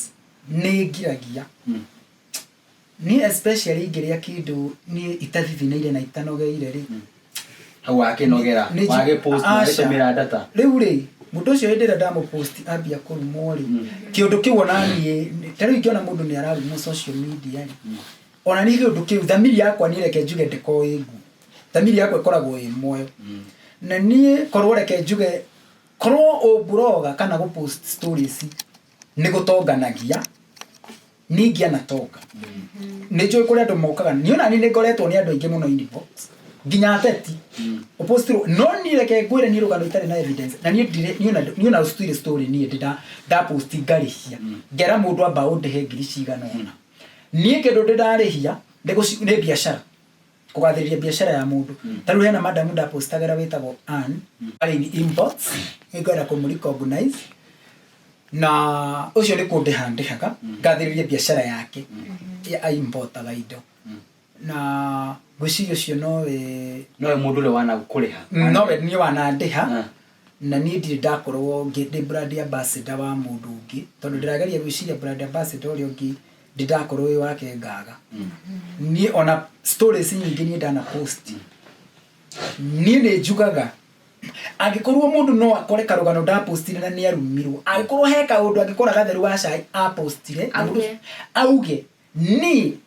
A: nĩ ngiragia niĩ especially ingĩrĩa kĩndũ niĩ itathithinĩire na itanogeire-rĩ
B: hau wakĩnogera wagĩpost na gĩtũmĩra data
A: rĩu-rĩ Mundu ucio hindira ndamo post ambia kurumori kiundu kiu onani tari ngiona mundu ni ararumo social media ona ni kiundu kiu thamiri yakwa ni reke njuge ndiko ingu thamiri yakwa ikoragwo i moyo na ni korwo reke njuge korwo obroga kana go post stories ni gutonganagia ningia na toka ni njoi kuri andu mokaga ni ona ni ngoretwo ni andu aingi muno inbox nginya ateti opostro no ni reke ngwire ni rugano itari na evidence na ni ona story ni da post ngarihia ngera mundu amba undehe ngiri cigana ona ni kindu ndarihia ni biashara kugathiriria biashara ya mundu taru hena madam da postagera wetagwo an ari ni inbox ngwira kumurika organize na ucio ni kundihandihaga ngathiriria biashara yake ya importaga indo na guci ucio no
B: mundu le wana kuriha
A: no we ni wana ndiha na ni ndire ndakorwo ngindi brand ambassador wa mundu ungi tondu ndirageria gwiciria brand ambassador uri ungi ndidakorwo wi wake ngaga ni ona stories nyingi ni ndana post ni njugaga angikorwo mundu no akore karugano nda postire na ni arumirwo angikorwo he kaundu angikora gatheru wa cai a postire auge ni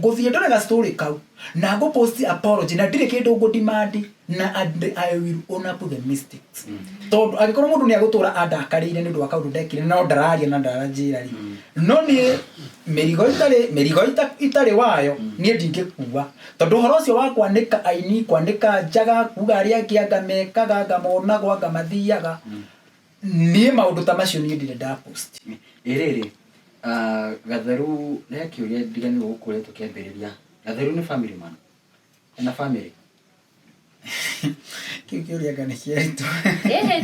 A: guthie ndorega story kau na go post apology na ndire kindu ngo demand na I will own up the mistakes tondu angikorwo mundu ni agutura andakarire ni ndu akaundu ndekire no ndararia na ndaranjira ri no ni merigo itari wayo ni ndingikuwa tondu horo cio wa kwanika aini kwanika njaga kuga aria kianga mekaga ngamona gwa ngamathiaga ni maundu ta macio ni ndire nda post
B: iriri gatheru ne kiuria ndigani gukure tukiambiriria gatheru ni family man na family kiuria gani kierito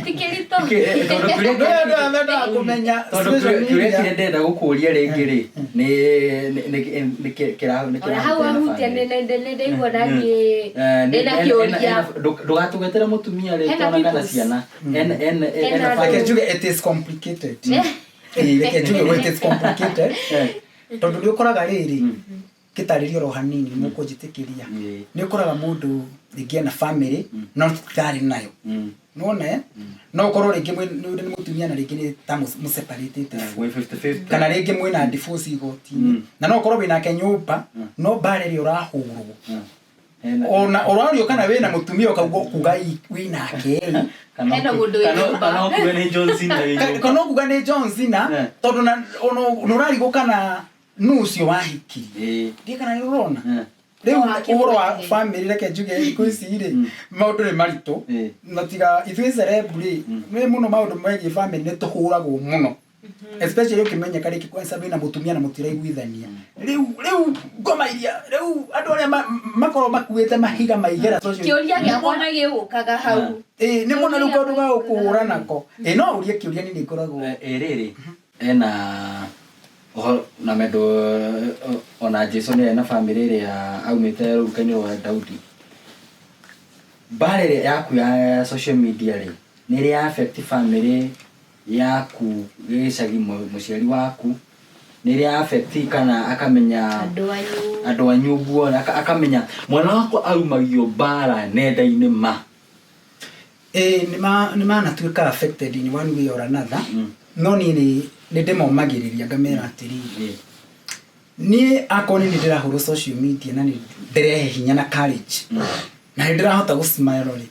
C: tikirito
B: tondu kuria
A: ndo kumenya
B: kuria ndenda gukuria ringi ri ni kira
C: ora hawa hutia nende igwa nagi ndena kiuria
B: ndugatugetera mutumia ri twana kana ciana en
A: fakirjuge it is complicated reke njuge it is complicated tondu ndio koraga riri kitaririo ro hanini muko jitikiria ni ukoraga mundu ringi na family no tari nayo none no korwo ringi ni mutumia na ringi ni ta mu separated
B: 50-50
A: kana ringi mwina divorce igoti na no korwo wina kenyumba no bareri urahurwo ona orario kana wina mutumia ukaugo kugai wina kei
C: kana mundu
B: kana kuga ni John Cena
A: kana kuga ni John Cena tondu na ono rarigo kana nucio wahiki ndikana urona riu uhoro wa family reke njuge iko icire maundu ni marito na tiga ithui celebrity ni muno maundu megi family ni tuhuragwo muno especially ukimenya kariki kwanza bina mutumia na mutiraiguithania riu ngoma iria riu andu aria makoro makuite mahiga maigera
C: kiuria giakona gigukaga hau
A: ni muno riu kaundu ga ukuhura nako no urie kiuria ni nikoragwo
B: riri ena na mendo ona Jason na family ria aumite rukaini wa Daudi barere yaku ya social media ri ni ria affect family yaku gicagi muciari waku ni ria affect kana akamenya andu anyu guo akamenya mwana wako aumagio bara nenda-ini
A: ni ma natuika affected in one way or another no ni ndemo magiriria ngamera atiri ni akoni ni ndirahuru social media na ni ndirehe hinya na courage na ndirahota gusmile ri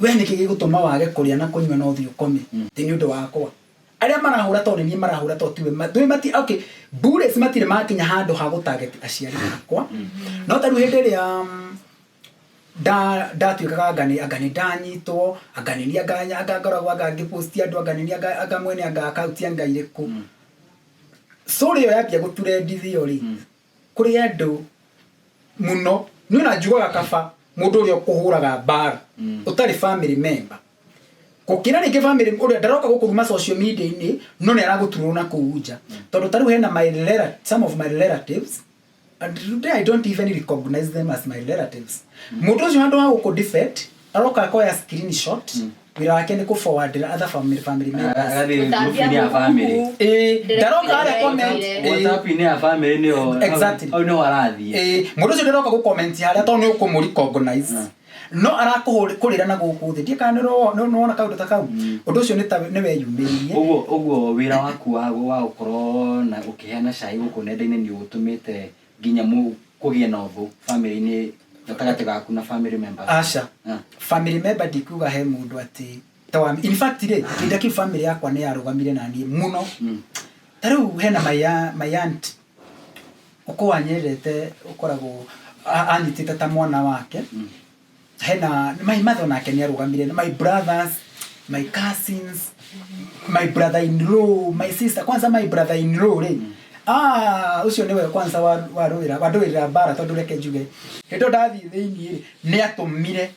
A: we ni kigi gutuma wage kuria na kunywa no thio kome ti ni undu wakwa aria marahura to ni marahura to tiwe mati okay bullets matire makinya handu ha gutarget aciari akwa no taru henderia tuikaga agani ndanyitwo agani aganya agangoragwo agangiposti andu agani agamwene agakautia ngairiku sori yo yambia guturendithio ri kuri andu muno ni na njugaga kaba mundu uri okuhuraga bar utari family member kokira ni ke family uri ndaroka gukuruma social media ini no ni araguturwo na kuuja tondu taru hena some of my relatives and today I don't even recognize them as my relatives mundu ucio andu wa ku defect aroka akoya screenshot wira wake ni ku forward other family members
B: agathi group ni ya family
A: ndaroka ara comment
B: WhatsApp ni ya family ni
A: exactly
B: au no warathi
A: mundu ucio ndaroka ku comment haria to ni ukumuri recognize no arakuhurira na guku thi ndika no ona kaundu ta kau undu ucio ni weyumiririe
B: uguo wira waku wa gukorwo na ukiheana cai guku nenda-ini ni utumite nginya mu kugie na uthu family-ini gatagati gaku na family members
A: aca family member ndikuga he mundu ati in fact kinda ki family yakwa ni yarugamire na nie muno tariu hena my aunt uko wanyerete ukoragwo anyitite ta mwana wake hena my mother nake ni arugamire my brothers my cousins my brother in law my sister kwanza my brother in law ucio niwe kwanza waruira bara tondu reke njuge hindo ndathi thiini ni atumire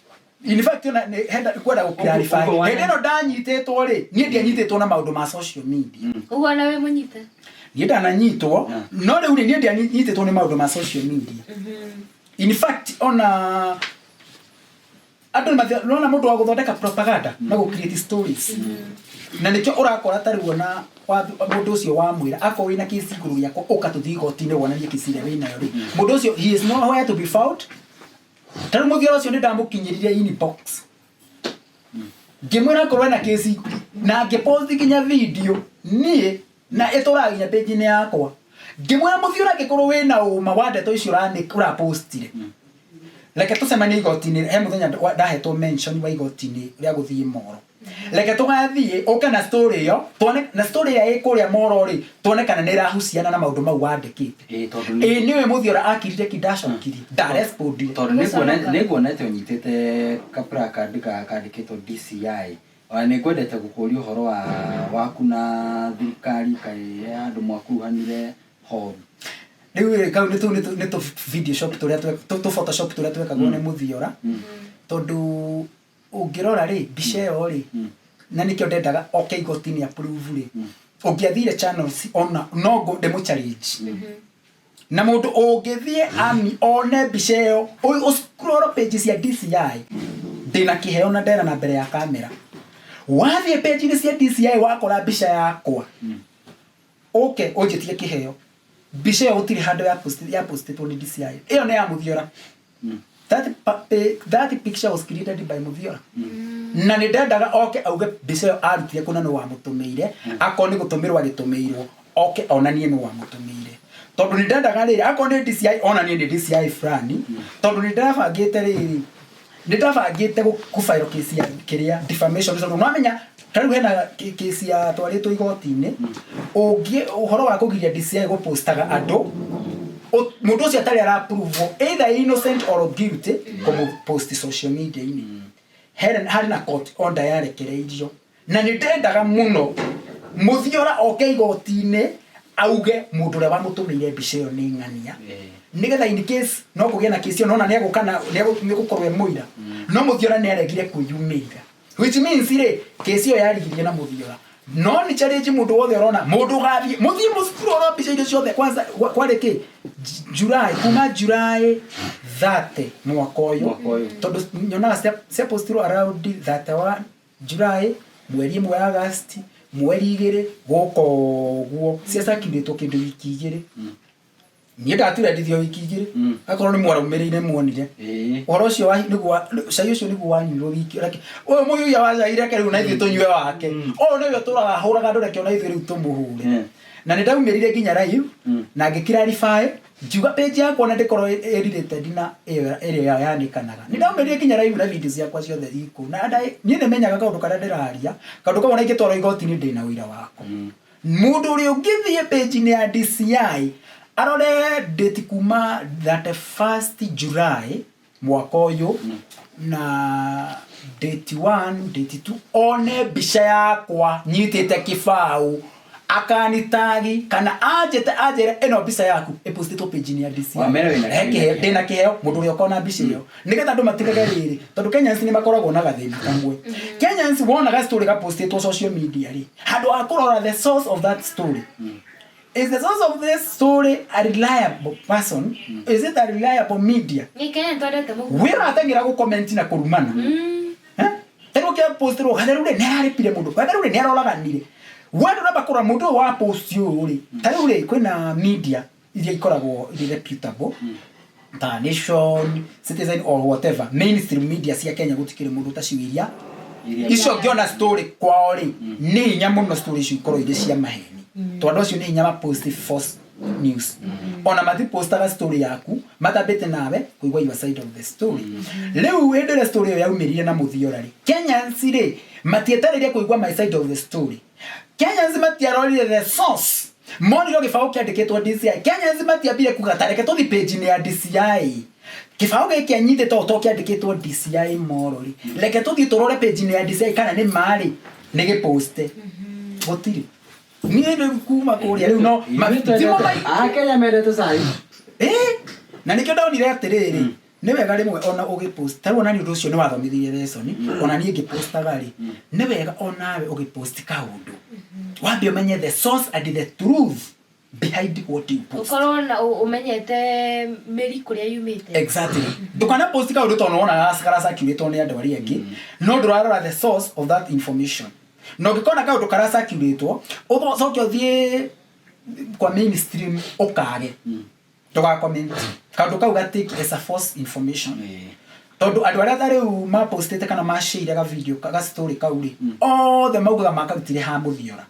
A: in fact henda kwenda guklarify hendo ndanyititwo ni ndianyititwo na maundu ma social media
C: uguo na we munyite
A: ni ndananyitwo no riu ni ndianyititwo ni maundu ma social media in fact ona andu nona mundu wa guthondeka propaganda na gu create stories na nikyo urakora tariwo na mundu ucio wa mwira ako wina kesi iguru yako ukatuthi igoti-ini wonanie kesi ria wina yo ri mundu ucio he is nowhere to be found tariu muthiora ucio ni ndamukinyiririe inbox ngimwira korwo na kesi na ngipost kinya video nie na ituraginya page-ini yakwa ngimwira muthiora ngikorwo wina uma wa ndeto icio urapostire leke tusemanie igoti-ini he muthenya ndahetwo mention wa igoti-ini ria guthii Moro leke tugathie uka na story yo tuone na story ya ikuria Moro ri tuone kana ni rahusiana na maundu mau wandikite niwe muthiora akirire kidashokiri darespond
B: tondu niguonete unyitite kapra kandikitwo DCI ni kwendete gukuria uhoro waku na thirikari kai andu mwakuruhanire ho
A: riu kau ni tu video shop turia tu photoshop turia twekagwo ni muthiora tondu ungirora ri mbica yo ri na nikyo ndendaga okay igoti-ini approve ri ungiathire channels ona no go demo challenge na mundu ungithie ami one mbica yo scroll pages ya DCI ndina kiheo na ndera na mbere ya kamera wathie page cia DCI wakora mbica yakwa okay unjitie kiheo mbica yo utiri handu ya postitwo ni DCI iyo ni ya muthiora that picture was created by Muthiora na ni ndendaga okay auge mbica yo arutire kuna no wa mutumeire akoni gutumirwa gitumirwo okay onanie no wa mutumeire tondu ni ndendaga riri akoni DCI onanie ni DCI fulani tondu ni ndabangite riri ndabangite gufile case ya kiria defamation tondu nwamenya tariu hena case ya twaritwo igoti-ini ungi uhoro wa kugiria DCI go postaga andu mundu ucio atari ara approve either innocent or guilty como post social media ini hari na court order yarekereirio na ni ndendaga muno muthiora okay igoti-ini auge mundu ria wamutumeire mbica iyo ni ng'ania nigetha in case no kugia na case no na niegukana niegukkorwe muira no muthiora ni aregire kuyumira which means ire case iyo yarigirie na muthiora no ni challenge mundu wothe urona mundu gathie muthie muskuru ro mbica icio ciothe kwanza kwareke July kuma July 30 mwaka uyu tondu nyonaga cia postiro around 31 July mweri mwe August mweri 2 guko cia kiritwo kindu wiki 2 ni ndatura ndithio wiki 2 akorwo ni mwara umirire muonire uhoro ucio wa niguo cai ucio niguo wanyirwo wiki reke uyu muyu wacaire ke riu na ithuĩ tunyue wake uyu niwe turaga huraga ndureke ona ithuĩ riu tumuhure na ni ndaumirire nginya live na ngikirarify njuga page yakwa na ndikorwo edited na area yanikanaga ni ndaumirire nginya live na video ciakwa ciothe iko na ni nemenyaga kaundu karia ndiraria kaundu kau na ingitwara igoti-ini ndina wira wako mundu uri ungithie page-ini ya DCI arore date kuma 31st July mwaka uyu na date 1 date 2 one mbica yakwa nyitite kibau akanitagi kana ajere eno mbica yaku epostitwo page-ini ya DCI ndina kiheo mundu uri ukona mbica iyo nigetha andu matigage riri tondu Kenyans ni makoragwo na gathina kamwe Kenyans wonaga story ga postitwo social media ri handu akurora the source of that story is the source of this story a reliable person? Is it a reliable media? Wira atangira go comment na kurumana. Tero kia postero hadarure ne aripire mundu. Hadarure ne arolaganire. Wadu na bakora mundu wa post yo uri. Tarure kwina media iria ikoragwo reputable. ta Nation, Citizen or whatever mainstream media cia Kenya gutikire mundu taciwiria icio ngiona story kwao ri ni nya muno story icio ikorwo iri cia maheni tondu ucio ni nya ma post false news ona mati postaga story yaku matabete nawe kuigwa your side of the story leo wendere story yo yaumirire na muthiora ri Kenyans ri matietariria kuigwa my side of the story Kenyans matiarorire the source moniro gifao kiandikitwo DCI Kenyans matiambire kugatareke tuthi page ni ya DCI kifao giki anyite to kiandikitwo DCI morori leke tuthi turore page ni ya DCI kana ni mari ni giposte gotiri ni ndo kuma kuria riu no
D: Kenya merete sai
A: na nikio ndonire atiriri ni wega rimwe ona ugipost ta wona ni undu ucio ni wathomithirie lesson ona ni ngipostaga ri ni wega onawe ugipost kaundu wambe umenye the source and the truth behind what you post
C: ukorona umenyete meri kuria yumite
A: exactly dukana post kaundu to ona askarasa kireto ni andu ari angi no ndurarora the source of that information no gikona kaundu karasa kireto uthocokio thie kwa mainstream ukage toka comment kaundu kau gatake as a false information tondu andu aria thari ma postete kana ma share ga video ka story kauri all the mauga makatire ha muthiora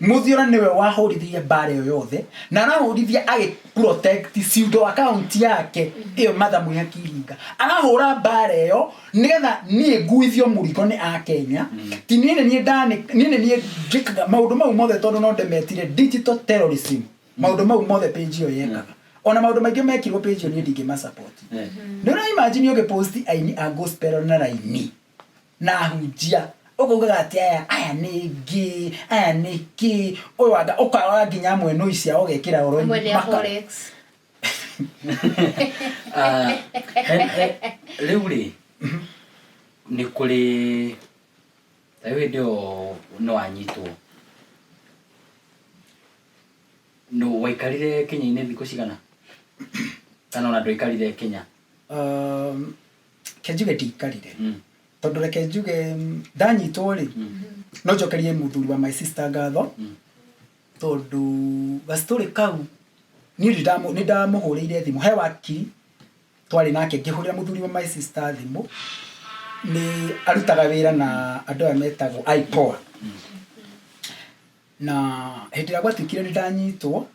A: muthiora niwe wahurithia bare yo yothe na arahurithia age protect pseudo account yake iyo madhamu ya Kiringa arahura bare yo nigetha nie nguithio murigo ni a Kenya ti nini nie ndani nini nie ngikaga maundu mau mothe tondu no ndemetire digital terrorism maundu mau mothe page yo yekaga ona maundu maingi mekirwo page yo ni ndingi support no na imagine yo ge post aini a gospel na raini na hujia ukauga ati aya ningi aya niki uyu wanga ukawa nginya mweno icia ugekira oro
C: forex
D: riu ri ni kuri tawe ndio no anyitwo no waikarire Kenya ine thiko cigana kana ona ndoikarire Kenya
A: kenjuge ndikarire tondu reke njuge ndanyitwo ri no njokerie muthuri wa my sister ngatho tondu gastori kau ni ndamuhurire thimu he wakiri twari nake ngihurira muthuri wa my sister thimu ni arutaga wira na andu aya metagwo IPOA na hetira gwatikire ni ndanyitwo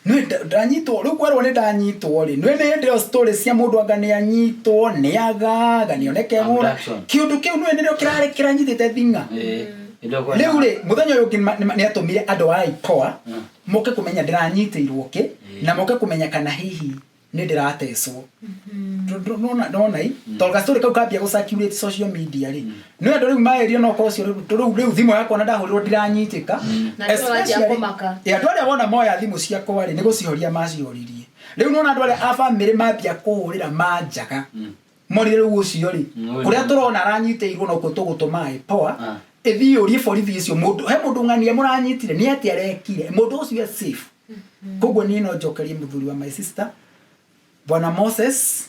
A: nwe ndanyitwo riu kwerwo ni ndanyitwo ri nwe ni ndio story cia mundu anga ni anyitwo ni aga nioneke mura kiundu kiu nwe ndio kirare kiranyitite thinga riu ri muthenya uyu ni atumire andu a IPOA moke kumenya ndiranyitirwo ki na moke kumenya kana hihi ni ndirateswo no nai to gastori kau kambia gusacurate social media ri nwe andu riu maerio no kocio riu thimu yakwa na ndahurirwo ndiranyitika
C: na twaje kumaka
A: twaria wona moya thimu ciakwa ri ni gucihoria macioririe riu nona andu aria a family mambia kuhurira manjaga morire riu ucio ri kuria turona aranyiteirwo no kutugutuma IPOA ethi uri borithi icio mundu he mundu ngania muranyitire ni ati arekire mundu ucio safe koguo ni no njokerie muthuri wa my sister Bwana Moses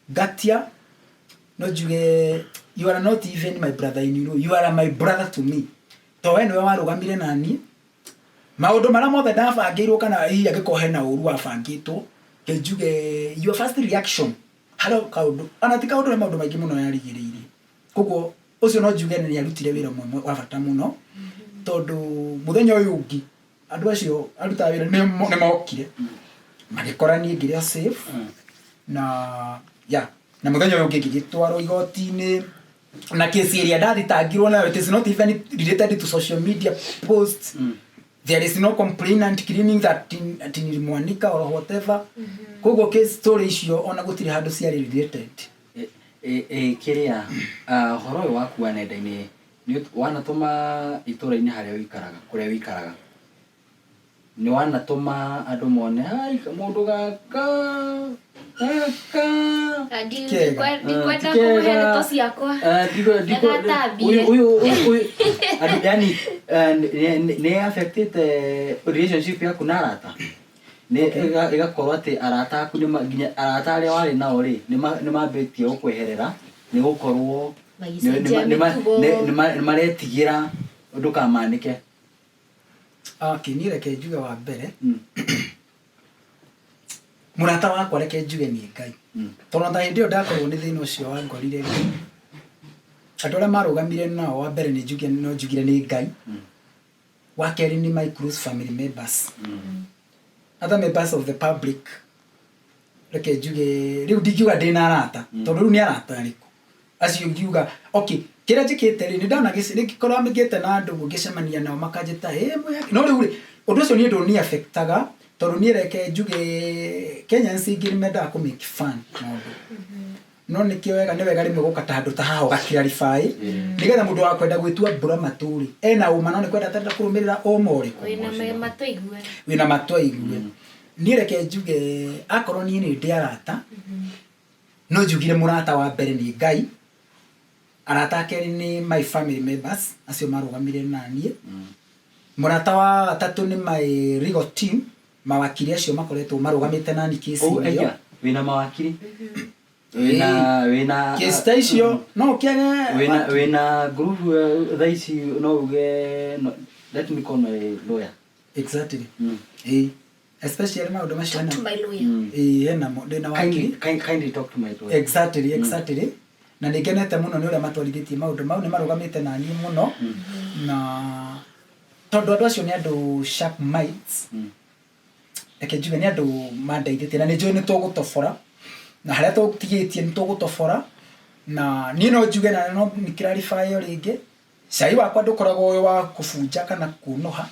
A: Gatia no juge you are not even my brother in law you are my brother to me to we niwe warugamire nani maundu mara mothe ndabangirwo kana hihi agikohe na uru abangitwo ke juge your first reaction hello kaundu anatika undu maundu maingi muno yarigiriire koguo ucio no juge ni arutire wira mwe wa bata muno tondu muthenya uyu ungi andu acio aruta wira ni mokire magikorani ngiria safe na na muthenya uyu ungi ngitwarwo igoti-ini na kesi area ndathitangirwo na it is not even related to social media posts there is no complainant claiming that nilimwanika or whatever koguo case story icio ona gutire handu ciari related
D: kiria horo waku wa nenda-ini ni wanatuma itura-ini haria wikaraga kuria wikaraga ni wanatuma andu mone hai mundu gaka
C: ndikwenda kumuhe ndeto ciakwa
D: uyu andu yani ne affected relationship yaku na arata ne igakorwo ati arata aku ni nginya arata aria wari nao ri ni mambitie gukweherera ni gukorwo ni maretigira undu kamanike
A: kinire ke juga wa mbere murata wakwa reke njuge ni Ngai tondu ta hindi yo ndakorwo ni thina ucio wa ngorire andu aria marugamire nao wa mbere ni njugire ni Ngai wa keri ni my close family members other members of the public reke njuge riu ndingiuga ndina arata tondu riu ni arata ariku acio ngiuga okay kira njikite ri ni ndana gikorwo migite na andu ngicemania nao makanjita no riu ri undu ucio ni ndu ni affectaga tondu ni reke njuge Kenyans ingiri menda ku make fun no nikio wega ni wega rimwe gukata andu ta haho gakirarify nigetha mundu wa kwenda gwitua mbura maturi ena uma no ni kwenda tenda kurumirira omori wina matwa igue ni reke njuge akorwo ni ndi arata no njugire murata wa mbere ni Ngai arata akeri ni my family members acio marugamire na nie murata wa gatatu ni my legal team mawakili acio makoretwo marugamite na ni kesi iyo
D: wina mawakili
A: wina kesi icio no kiage
D: wina group thaisi no uge let me call my lawyer
A: exactly especially maundu macio
C: to my lawyer
A: na ndina wakili
D: kindly talk to my lawyer
A: exactly na nikenete muno ni uria matwarithitie maundu mau ni marugamite na ni muno na tondu andu acio ni andu sharp minds eke njuge ni andu mandeithĩtie na nĩ njũĩ nĩ tũgũtobora na harĩa tũtigĩtie nĩ tũgũtobora na niĩ no njuge na no nĩ clarify rĩngĩ cai wakwa ndũkoragwo ũyũ wa kũbunja kana kunoha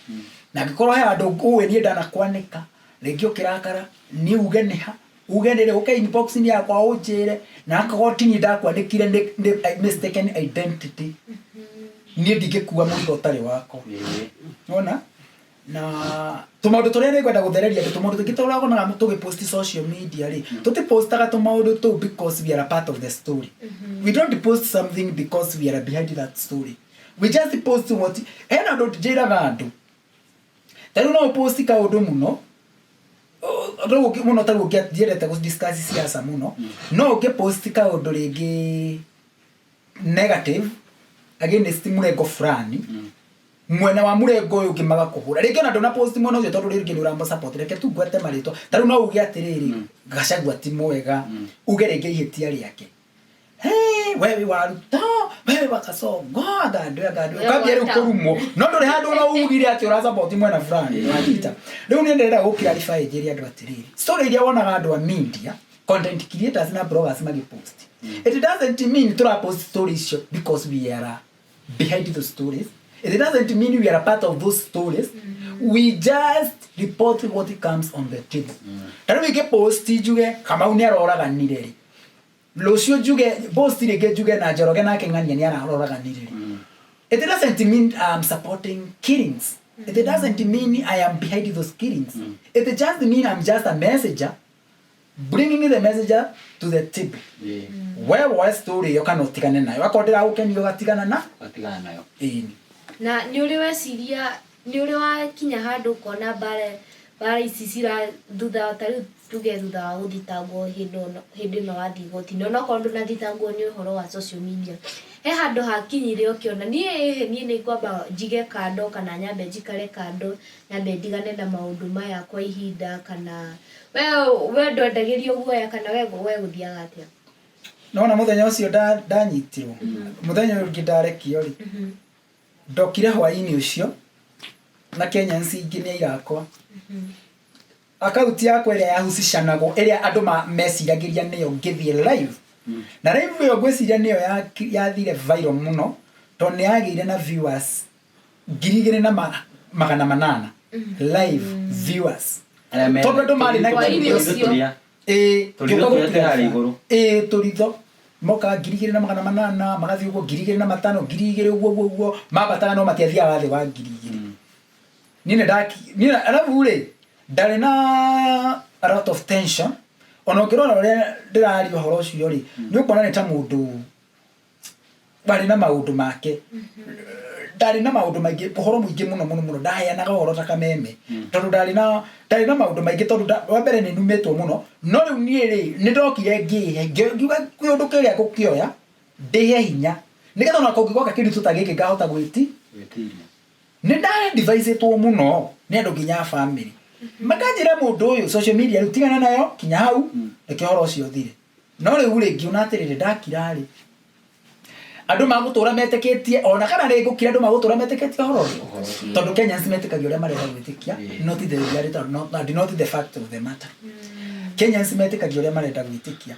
A: na angĩkorwo he andũ ũĩ niĩ ndanakwanĩka rĩngĩ ũkĩrakara niĩ uge nĩ ha uge nĩ rĩ ũke inbox ni yakwa ũnjĩre na akagoti ni ndakwandĩkire nĩ mistaken identity niĩ ndingĩkua mũrigo ũtarĩ wakwa wona na tumaundu turia ni kwenda guthereria tumaundu tungi turagonaga tugipost social media ri tutipostaga tumaundu tu because we are a part of the story we don't post something because we are behind that story we just post what ena ndo tujiraga andu tari no post ka undu muno ro muno tari ukiadirete go discuss siasa muno no ukipost ka undu ringi negative against murengo fulani mwena wa murengo uyu kimaga kuhura reke na ndona post mwana ucio tondu ringi ni uramba support reke tu gwete marito taru no ugi atiriri gacagwa ti mwega uge reke ihitia riake wewe waruta wewe wakasogo gandu kabiere ukurumo no ndore handu no ugire ati ura support mwena fulani wakita riu ni nderera gukirarify jeri andu atiriri story iria wonaga andu a media content creators na bloggers magipost it doesn't mean tura post stories because we are behind the stories. It doesn't mean we are a part of those stories. We just report what comes on the table. Tari wike post juge kama uni aroraga nireri. Locio juge post rege juge na Njoroge na Keng'ania ni aroraga nireri. It doesn't mean I'm supporting killings. It doesn't mean I am behind those killings. It just means I'm just a messenger bringing the messenger to the table. Where was story you cannot tigana nayo. Akodera ukeni yo gatigana na
D: gatigana nayo.
C: Na ni uri weciria ni uri wa kinya handu kona bare ici cira thutha tari tuge thutha wa guthitangwo hindi no wathi goti no kondu na thitangwo ni uhoro wa social media he handu hakinyire ukiona nie ni kwamba njige kando kana nyambe njikare kando nyambe ndigane na maundu maya kwa ihinda kana we ndwendagirio guoya kana we guthiaga atia
A: no muthenya ucio ndanyitirwo muthenya ungi ndarekio ri ndokire hwaini ucio na Kenyans ingi ni irakwa akaruti yakwa iria yahucicanago iria andu meciragiria niyo ngithie live na live yo gwiciria niyo yathire viral muno to ni yagire na viewers 2,800 live viewers tondu andu mari na turitho moka 2,800 magathi uguo 2,500 2,000 uguo mabataga no matiathiaga thĩ wa 2,000 nina alafu ule ndari na a lot of tension ona ngirona uria ndirari uhoro ucio ri ni ukona ni ta mundu bari na maundu make ndari na maundu maingi uhoro muingi muno ndaheanaga uhoro ta kameme tondu ndari na maundu maingi tondu wa mbere ni numetwo muno no riu nie ri ni ndokire ngiuga kiundu kiria gukioya ndihe hinya nigetha ona kungigoka kindu tutagiki ngahota gwitiria ni ndare device to muno ni andu nginya family Makajira mundu uyu social media rutigana nayo kinya hau eke horo cio thire no riu ringi unatirire ndakira ri andu magutura meteketie ona kana ri gukira andu magutura meteketie horo tondu Kenyans metikagia uria marenda gwitikia not the reality not the fact of the matter Kenyans metikagia uria marenda gwitikia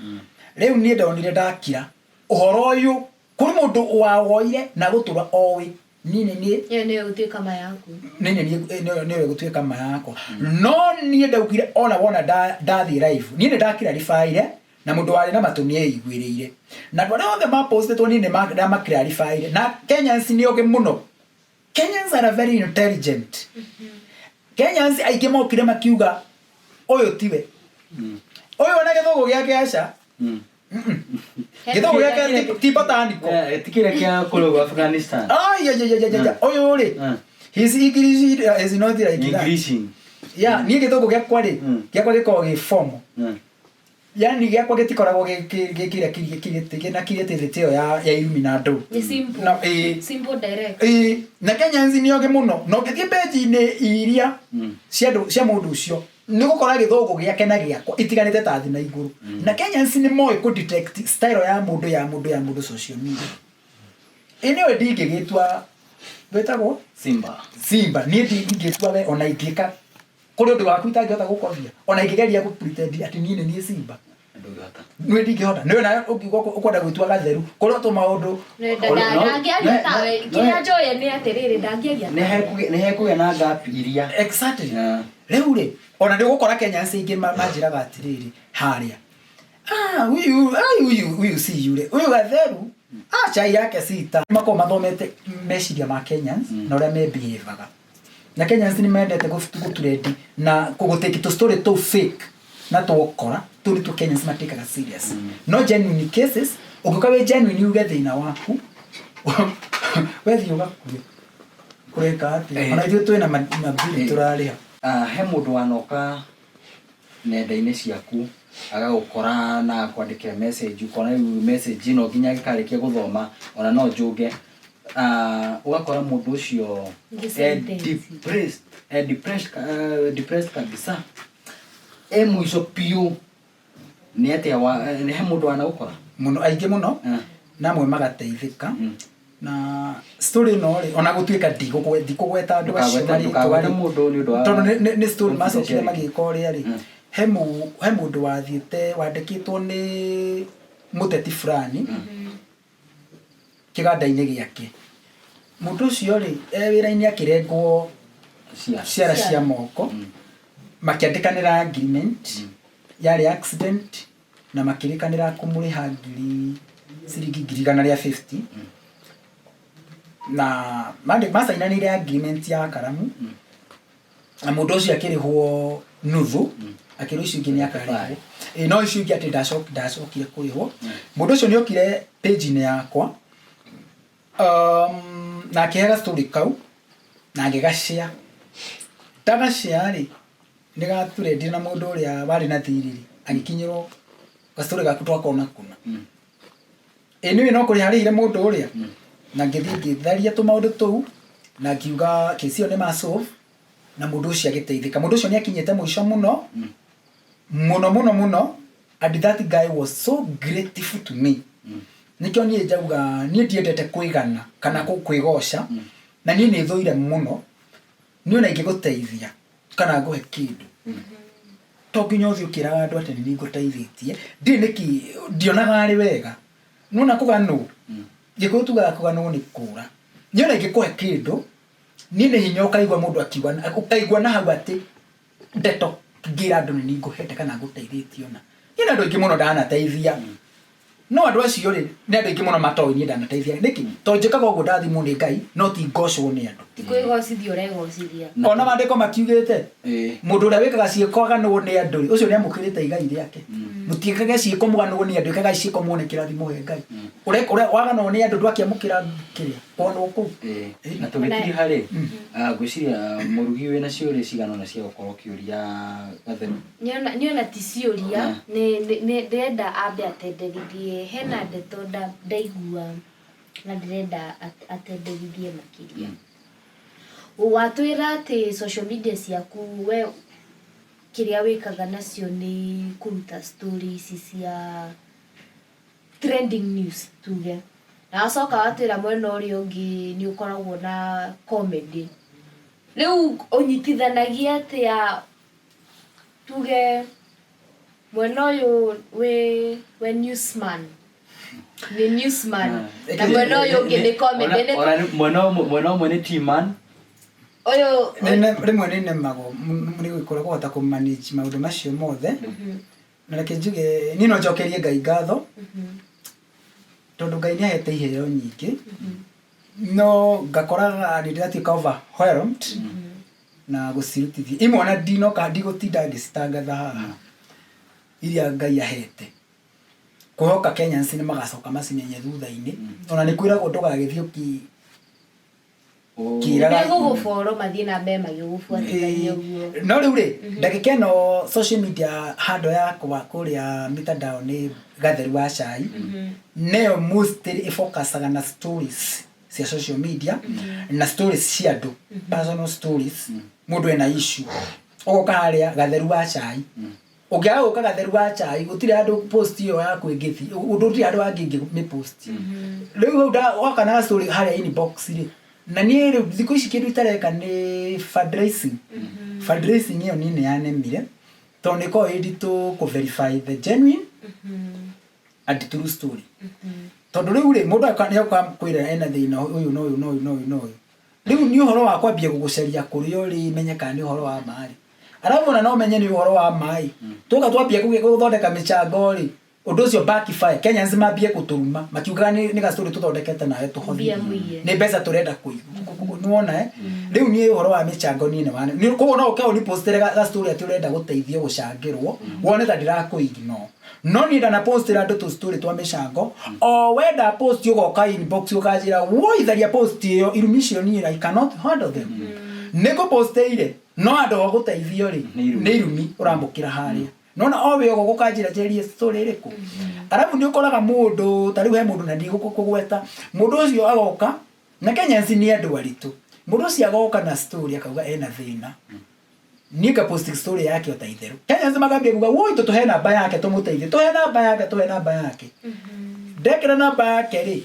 A: riu nie ndonire ndakira uhoro uyu kuri mundu wawoire na gutura owi nini
C: ne utuika kama yako
A: ne gutuika kama yako no nie ndaugire ona wona ndathi live nie ndakira rifaire na mundu wari na matumie igwirire na ndware othe ma posted to nini ma clarify na Kenyans ni oge muno Kenyans are very intelligent Kenyans aige mokire makiuga oyo tiwe oyo na gethogo giake aca gethogo giake ti botaniko
D: tikire kia kule Afghanistan
A: oyo ri his English is not like
D: English
A: ni gethogo giakwa ri giakwa giko gi form yani giakwa gitikoragwo gikire na kirete ya Illuminati
C: ni simple
A: na
C: simple direct
A: na Kenyans ni oge muno no githie page ni iria cia mundu ucio ni gukora githogo giake na giakwa itiganite ta thi na iguru na Kenyans ni moe ku detect style ya mundu social media we ndingigitwa betagwo Simba ni ndingigitwa we ona ingika kuri undu waku itangihota gukovia ona ingigeria gu pretend ati ni Simba nwe ndingihota nwe na ukwenda gwitwa gatheru kuri to maundu
C: ndangiaria tawe kinya njoye ni atiriri ndangiaria
D: ne hekuya na gap iria
A: exactly riu ri ona ndi gukora Kenyans ingi manjiraga atiriri haria uyu si yule uyu gatheru chai yake sita mako mathomete meciria ma Kenyans na uria mebehaviaga na Kenyans ni mendete guturedi na kuguteki to story to fake na to okora turi to Kenyans matikaga serious no genuine cases ugukawe genuine uge thina waku wethi ugakuye kureka ati ona ithu twina mabili turariha
D: he mundu wanoka nenda-ini ciaku agagukora na kwandikira message ukona message no nginya gikarikia guthoma ona no njuge ugakora mundu ucio depressed kabisa mwisho piu ni atia ni he mundu wanagukora
A: muno aingi muno namwe magateithika na story no ri ona gutuika ndigugweta andu acio mari twari
D: mundu ni undu wa
A: tondu ni story macokire magikoria ri he mundu wathiite wandikitwo ni muteti fulani kiganda-ini giake mundu ucio ri wira-ini akirengwo ciara cia moko makiandikanira agreement yari accident na makirikanira kumuriha ciringi 150 na masainanire agreement ya karamu na mundu ucio akirihwo nuthu akirwo icio ingi ni akarihwo no icio ingi ati ndacokire kurihwo mundu ucio ni okire page-ini yakwa na akihega story kau na agigashare ndagashare ri nigaturedi na mundu uria bari na thiriri agikinyirwo gastori gaku twakona kuna niwe no kuri harire mundu uria na ngitharia tu maundu tu na kiuga kesi one masolve na mundu ucio agiteithika mundu ucio ni akinyete mwisho muno and that guy was so grateful to me nikyo nie njauga nie ndiendete kuigana kana kwigosha na nie ni thoire muno ni ona ingiguteithia kana nguhe kindu to nginya uthi ukiraga andu ati ni nguteithitie ndi niki ndionaga ari wega nuna kuganu gikutuga kuganu ni kura ni ona ingikuhe kindu ni ni hinya ukaigwa mundu ukaigwa na hau ati ndeto ngira andu ni nguhete kana nguteithitio na ina andu ingi muno ndanateithia no andu acio ri ni andu ingi muno matoi ni ndanateithia niki to njikaga uguo ndathimwo ni Ngai no ti ngocwo ni andu
C: tikuigocithia uregocithia
A: ona mandiko makiugite mundu uria wikaga ciiko ganu ni andu ucio ni amukirite igai riake mutiikaga ciiko muganu ni andu ikaga ciiko muone kirathimo he Ngai uria wagano ni andu ndwakiamukira kiria ono ku
D: na tugitiri hari gwiciria murugi wina ciuri cigano na cia gukorwo kiuria gatheru
C: niona ti ciuria ni ndenda ambe atenderithie hena ndeto ndaigua na ndenda atenderithie makiria watwira ati social media ciaku we kiria wikaga nacio ni kuruta stories cia trending news tuge na acoka watira mwena uri ungi ni ukoragwo na comedy riu unyitithanagia atia tuge mwena uyu we newsman ni newsman na mwena uyu ungi ni comedy
D: mwena ni teamman
C: oyo
A: rimwe nene mago muri gukora kuhota ku manage maundu macio mothe na reke njuge ni no njokerie Ngai ngatho tondu Ngai ni ahete iheo nyingi no ngakoraga ndiratuika overwhelmed na gucirutithia imwe na ndino kandi gutinda ngicitangatha haha iria Ngai ahete kuhoka Kenyans ni magacoka macinyenye thutha-ini ona ni kwiragwo ndugagithio
C: kiraga guforo mathie na mbere magigufuatithania guo
A: no riu ri ndagika no social media handle yakwa kuria mitandao ni gatheru wa cai neo mostly focusaga na stories cia social media na stories cia andu personal stories mundu ena issue oka haria gatheru wa cai ugiaga uka gatheru wa cai gutire andu post iyo ya kwingithi undu ti andu angi mi post riu nda waka na story haria inbox ri na ni thiko ici kindu itareka ni fundraising fundraising iyo nini yanemire to niko editu ku verify the genuine and true story tondu riu ri mundu akanioka kwira ena thina uyu no riu ni uhoro wa kwambia guguceria kuri uri menyeka ni uhoro wa mari arabu na no menye ni uhoro wa mai tuka twambia guthondeka michango ri undu ucio backfire Kenyans mambie kuturuma makiugaga ni ga story tuthondekete nayo tuhothie ni mbeca turenda kuigua nuona riu ni uhoro wa michango ni wane ni ko no uka uni postere ga story ati urenda guteithio gucangirwo wone ta ndirakuignore no ni ndana postera andu tu story twa michango o wenda post ugoka inbox ukajira woi tharia post iyo illumination ni I cannot handle them nego posteire no andu wa guteithio ri ni irumi urambukira haria nona owe yogo gukajira jerie story iriku arabu ni ukoraga mundu tari we mundu na ndi gukugweta mundu ucio agoka na Kenyans ni andu aritu mundu ucio agoka na story akauga ena thina ni ka post story yake otaitheru Kenyans magambia kuga woi to he namba yake tumuteithie to he namba yake ndekera namba yake ri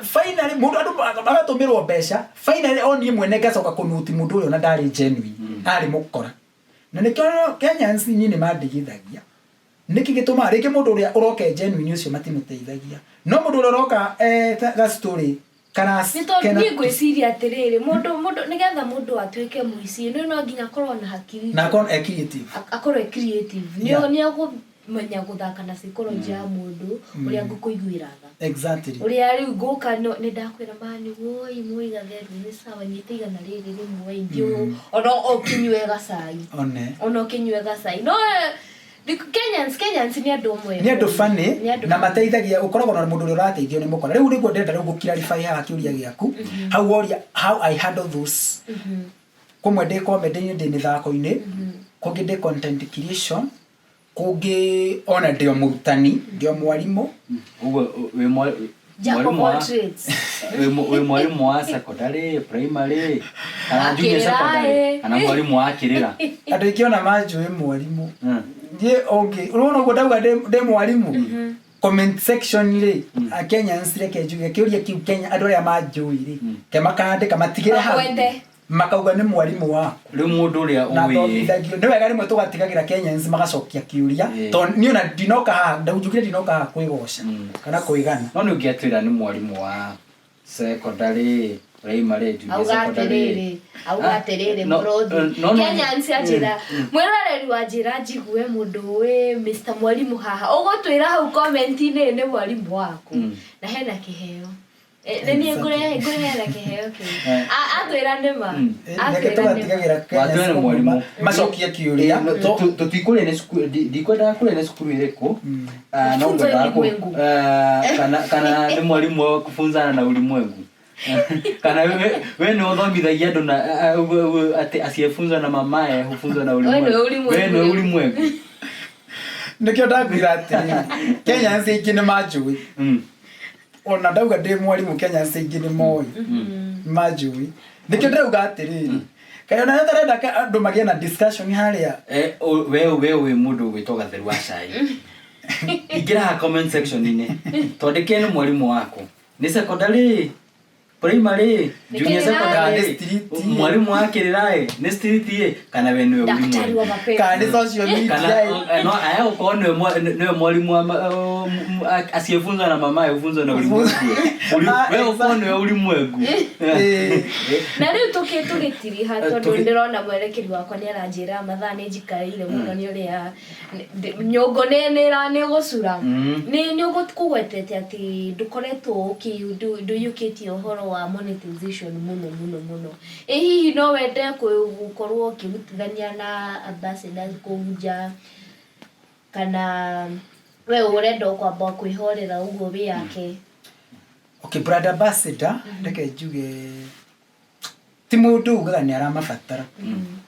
A: finally mundu andu agatumirwo mbeca finally oni mwene gacoka kunuti mundu uyo na ndari genuine ari mukora na nikyo Kenyans ni mandigithagia niki gituma riki mundu uria uroke genuine ucio matimuteithagia no mundu uroka ga story kana
C: ni gwiciria atiriri mundu nigetha mundu atuike muici no nginya korwo na hakiri
A: na kon creative
C: akorwo creative ni menya guthaka na psychology ya mundu uria ngukuiguiraga
A: exactly
C: uria riu nguka ni ndakwira mani woi muiga theru ni sawa nyitiga na riri rimwe indio ono okinywe gasai no Kenyans ni andu mwe
A: ni andu funny na mateithagia ukoragwo na mundu urateithio ni mukora riu niguo ndenda riu gukirarify haha kiuria giaku how I handle those kumwe ndi comedy ndi ni thako-ini kungi ndi content creation kungi ona ndio murutani ndio mwalimu
D: ugo we mwalimu wa secondary primary kana junior secondary ana mwalimu wa kirira
A: andu ikiona majue mwalimu ye okay unaona godauga de mwalimu comment section ri Kenyans reke njuge kiuria kiu Kenya andu aria majuiri ke makandika matigire ha makauga ni mwalimu wa
D: ri mundu uria
A: uwi na thomithagio ni wega rimwe tugatigagira Kenyans magacokia kiuria to ni ona dinoka ha ndaujugire dinoka ha kwigoca kana kuigana
D: no ni ungiatwira ni mwalimu wa secondary primary
C: augatiriri murothi Kenyans ajira mwiroreri wa njira njigue mundu we Mr mwalimu haha ugutwira hau comment-ini ni mwalimu waku na hena kiheo ni ngurehe kiheo ki atwira nima
A: atwira tugatigagira mwalimu macokie kiuria
D: tutikule ne school dikwenda kule ne school ireko no ngako kana ni mwalimu wa kufunzana na ulimwengu kana wewe ni uthomithagia andu na ati asiefunza na mamae hufunzwa na ulimwengu wewe ni ulimwengu
A: nikyo ndakwira atiri Kenyans ingi ni majui ona ndauga ndi mwalimu Kenyans ingi ni moi majui nikyo ndauga atiri Kayo na ndarenda andũ magĩe na discussion harĩa.
D: Wewe mũndũ gwĩtwo Gatheru wa cai. Ingĩra comment section inĩ. Twandĩke nĩ mwarimu wako. Nĩ secondary, primary, junior secondary, mwarimu wake rĩraĩ, nĩ street kana we nĩwe
C: Daktari wa
D: mwalimu.
C: mapenzi.
A: Kana social media.
D: Kana no aya uko nĩwe mwalimu asiyefunzwa na mama yefunzwa na ulimwengu. Wewe uko nĩwe ulimwengu.
C: Na rĩu tũgĩtiriha tondũ ndĩrona mwerekeri wakwa nĩ aranjĩra mathaa nĩ njikarĩire mũno nĩ ũrĩa nyũngũ nĩ gũcura. Nĩ ũgũkũgwetete atĩ ndũkoretwo ndũiyũkĩtie ũhoro wa monetization mũno. Hihi no wende gũkorwo ũkĩrutithania na ambassadors kũnja kana we ũrenda kwamba kwĩhorera ũguo wĩ yake?
A: Okay, brand ambassador, reke njuge ti mũndũ ugaga nĩ aramabatara.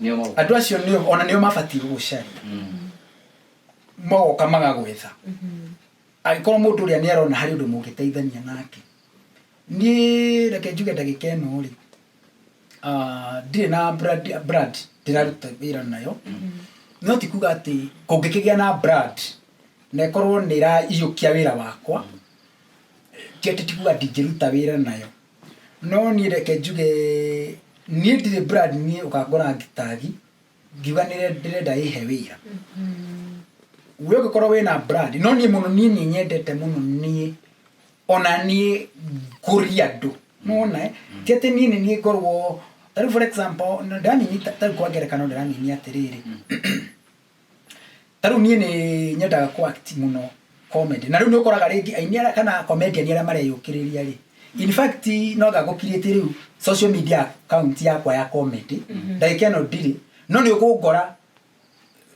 A: Andũ acio nĩo mabatiĩ gũcaria. Mogoka magagwetha. Angĩkorwo mũndũ ũrĩa nĩ arona harĩ ũndũ mũngĩteithania nake. Niĩ reke njuge ndagĩka ĩno rĩ, ndirĩ na brand ndĩraruta wĩra nayo. No ti kuga atĩ kũngĩkĩgĩa na brand na ĩkorwo nĩ ĩraiyũkia wĩra wakwa, ti kuga ndingĩruta wĩra nayo. No niĩ reke njuge niĩ ndirĩ brand niĩ ũkangora ngitagi ngiuga ndĩrenda ĩhe wĩra. We ũngĩkorwo wĩna brand, no niĩ mũno niĩ nĩ nyendete mũno niĩ ona niĩ kũria andũ. Nona ti atĩ niĩ nĩ ngorwo tarĩu for example ndanini tarĩu kwa ngerekano ndanini atĩrĩrĩ. Tarĩu niĩ nĩ nyendaga ku act mũno comedy. Na rĩu nĩ ũkoraga rĩngĩ aini kana comedian arĩa mareyũkĩrĩria rĩ. In fact no gagũkirĩte rĩu social media account yakwa ya comedy. Ndagĩka ĩno ndirĩ. No nĩ ũkũngora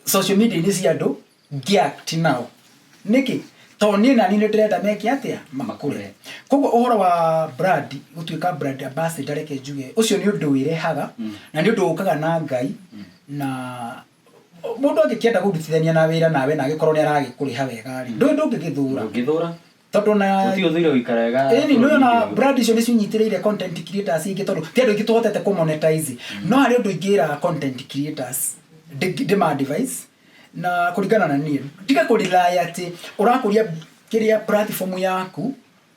A: social media inĩ cia andũ ngĩact nao. Nĩkĩ? Tondũ niĩ nani nĩ ndĩrenda meke atĩa makũre. Koguo ũhoro wa brand gũtuĩka brand ambassador reke njuge ũcio nĩ ũndũ wĩrehaga na nĩ ũndũ ũkaga na Ngai na mũndũ angĩkĩenda kũrutithania na wĩra nawe na agĩkorwo nĩ aragĩkũrĩha wega rĩ ndũngĩgĩthũra tondũ na
D: ũthire ũikara wega
A: nĩ na brand icio nĩ cinyitĩrĩire content creators ingĩ tondũ ti andũ aingĩ tũhotete kũmonetize. No harĩ ũndũ ingĩra content creators ndĩma advice na kũringana na niĩ tiga kũrĩraya atĩ ũrakũria kĩrĩa platform yaku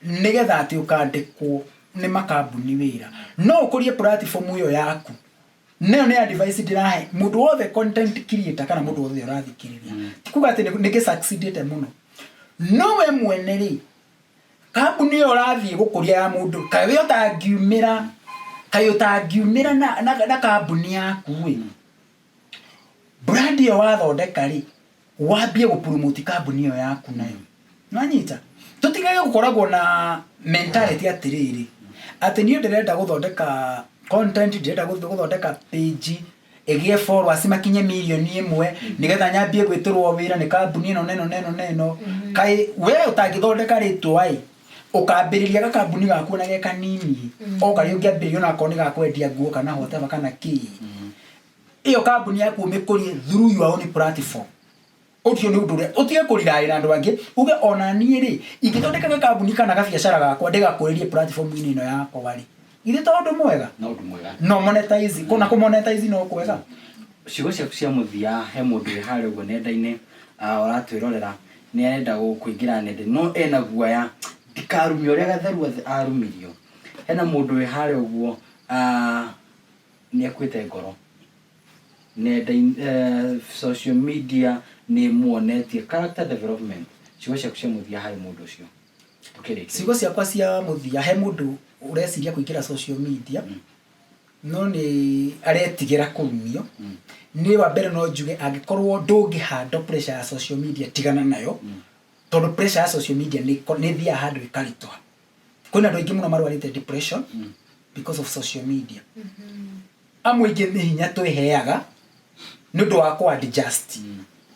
A: nĩgetha atĩ ũkandĩkwo nĩ makambuni wĩra. No ũkũrie platform ĩyo yaku. Nĩyo nĩ advice ndĩrahe mũndũ wothe content creator kana mũndũ wothe ũrathikĩrĩria. Ti kuga atĩ nĩ succeedete mũno. No we mwene rĩ kambuni ĩyo ũrathiĩ gũkũria ya mũndũ kaĩ ũtangiumĩra na kambuni yaku rĩ. Brand ĩyo wathondeka rĩ wambie gũpromote kambuni ĩyo yaku nayo. Nanyita tũtigage gũkoragwo na mentality atĩrĩrĩ atĩ niĩ ndĩrenda gũthondeka content, ndĩrenda gũthondeka page ĩgĩe followers makinye milioni 1 nĩgetha nyambie gwĩtĩrwo wĩra nĩ kambuni ĩno. Kaĩ we ũtangĩthondeka rĩtwa ĩ ũkambĩrĩria gakambuni gaku na geka nini o karĩ ũngĩambĩrĩria ona akorwo nĩ gakwendia nguo kana hoteva kana kĩ. Iyo kambuni yaku ũmĩkũrie through your own platform. Ũcio nĩ ũndũ ũrĩa ũtige kũriraĩra andũ angĩ uge ona niĩ rĩ ingĩthondeka kambuni kana gabiacara gakwa ndĩgakũrĩrie platform-inĩ ĩno yakwa rĩ githĩ to ũndũ mwega no monetize kuna kũmonetize no kwega.
D: Ciugo ciaku cia mũthia he mũndũ wĩ harĩa ũguo nenda-inĩ ũratwĩrorera nĩ arenda kũingĩra nenda no ena guoya ndikarumio ũrĩa Gatheru arumirio. Hena mũndũ wĩ harĩa ũguo nĩ akuĩte ngoro nenda social media nĩ muonetie character development. Ciugo ciaku cia mũthia harĩ mũndũ ũcio tukĩrĩkia.
A: Ciugo ciakwa cia mũthia he mũndũ ũreciria kũingĩra social media no nĩ aretigĩra kũrumio. Nĩ wa mbere no njuge angĩkorwo ndũngĩhandle pressure ya social media tigana nayo tondũ pressure ya social media nĩ thiaga handũ ĩkaritũha. Kwĩna andũ aingĩ mũno marwarĩte depression because of social media. Amwe aingĩ nĩ hinya twĩheaga nĩ ũndũ wa kũ-adjust.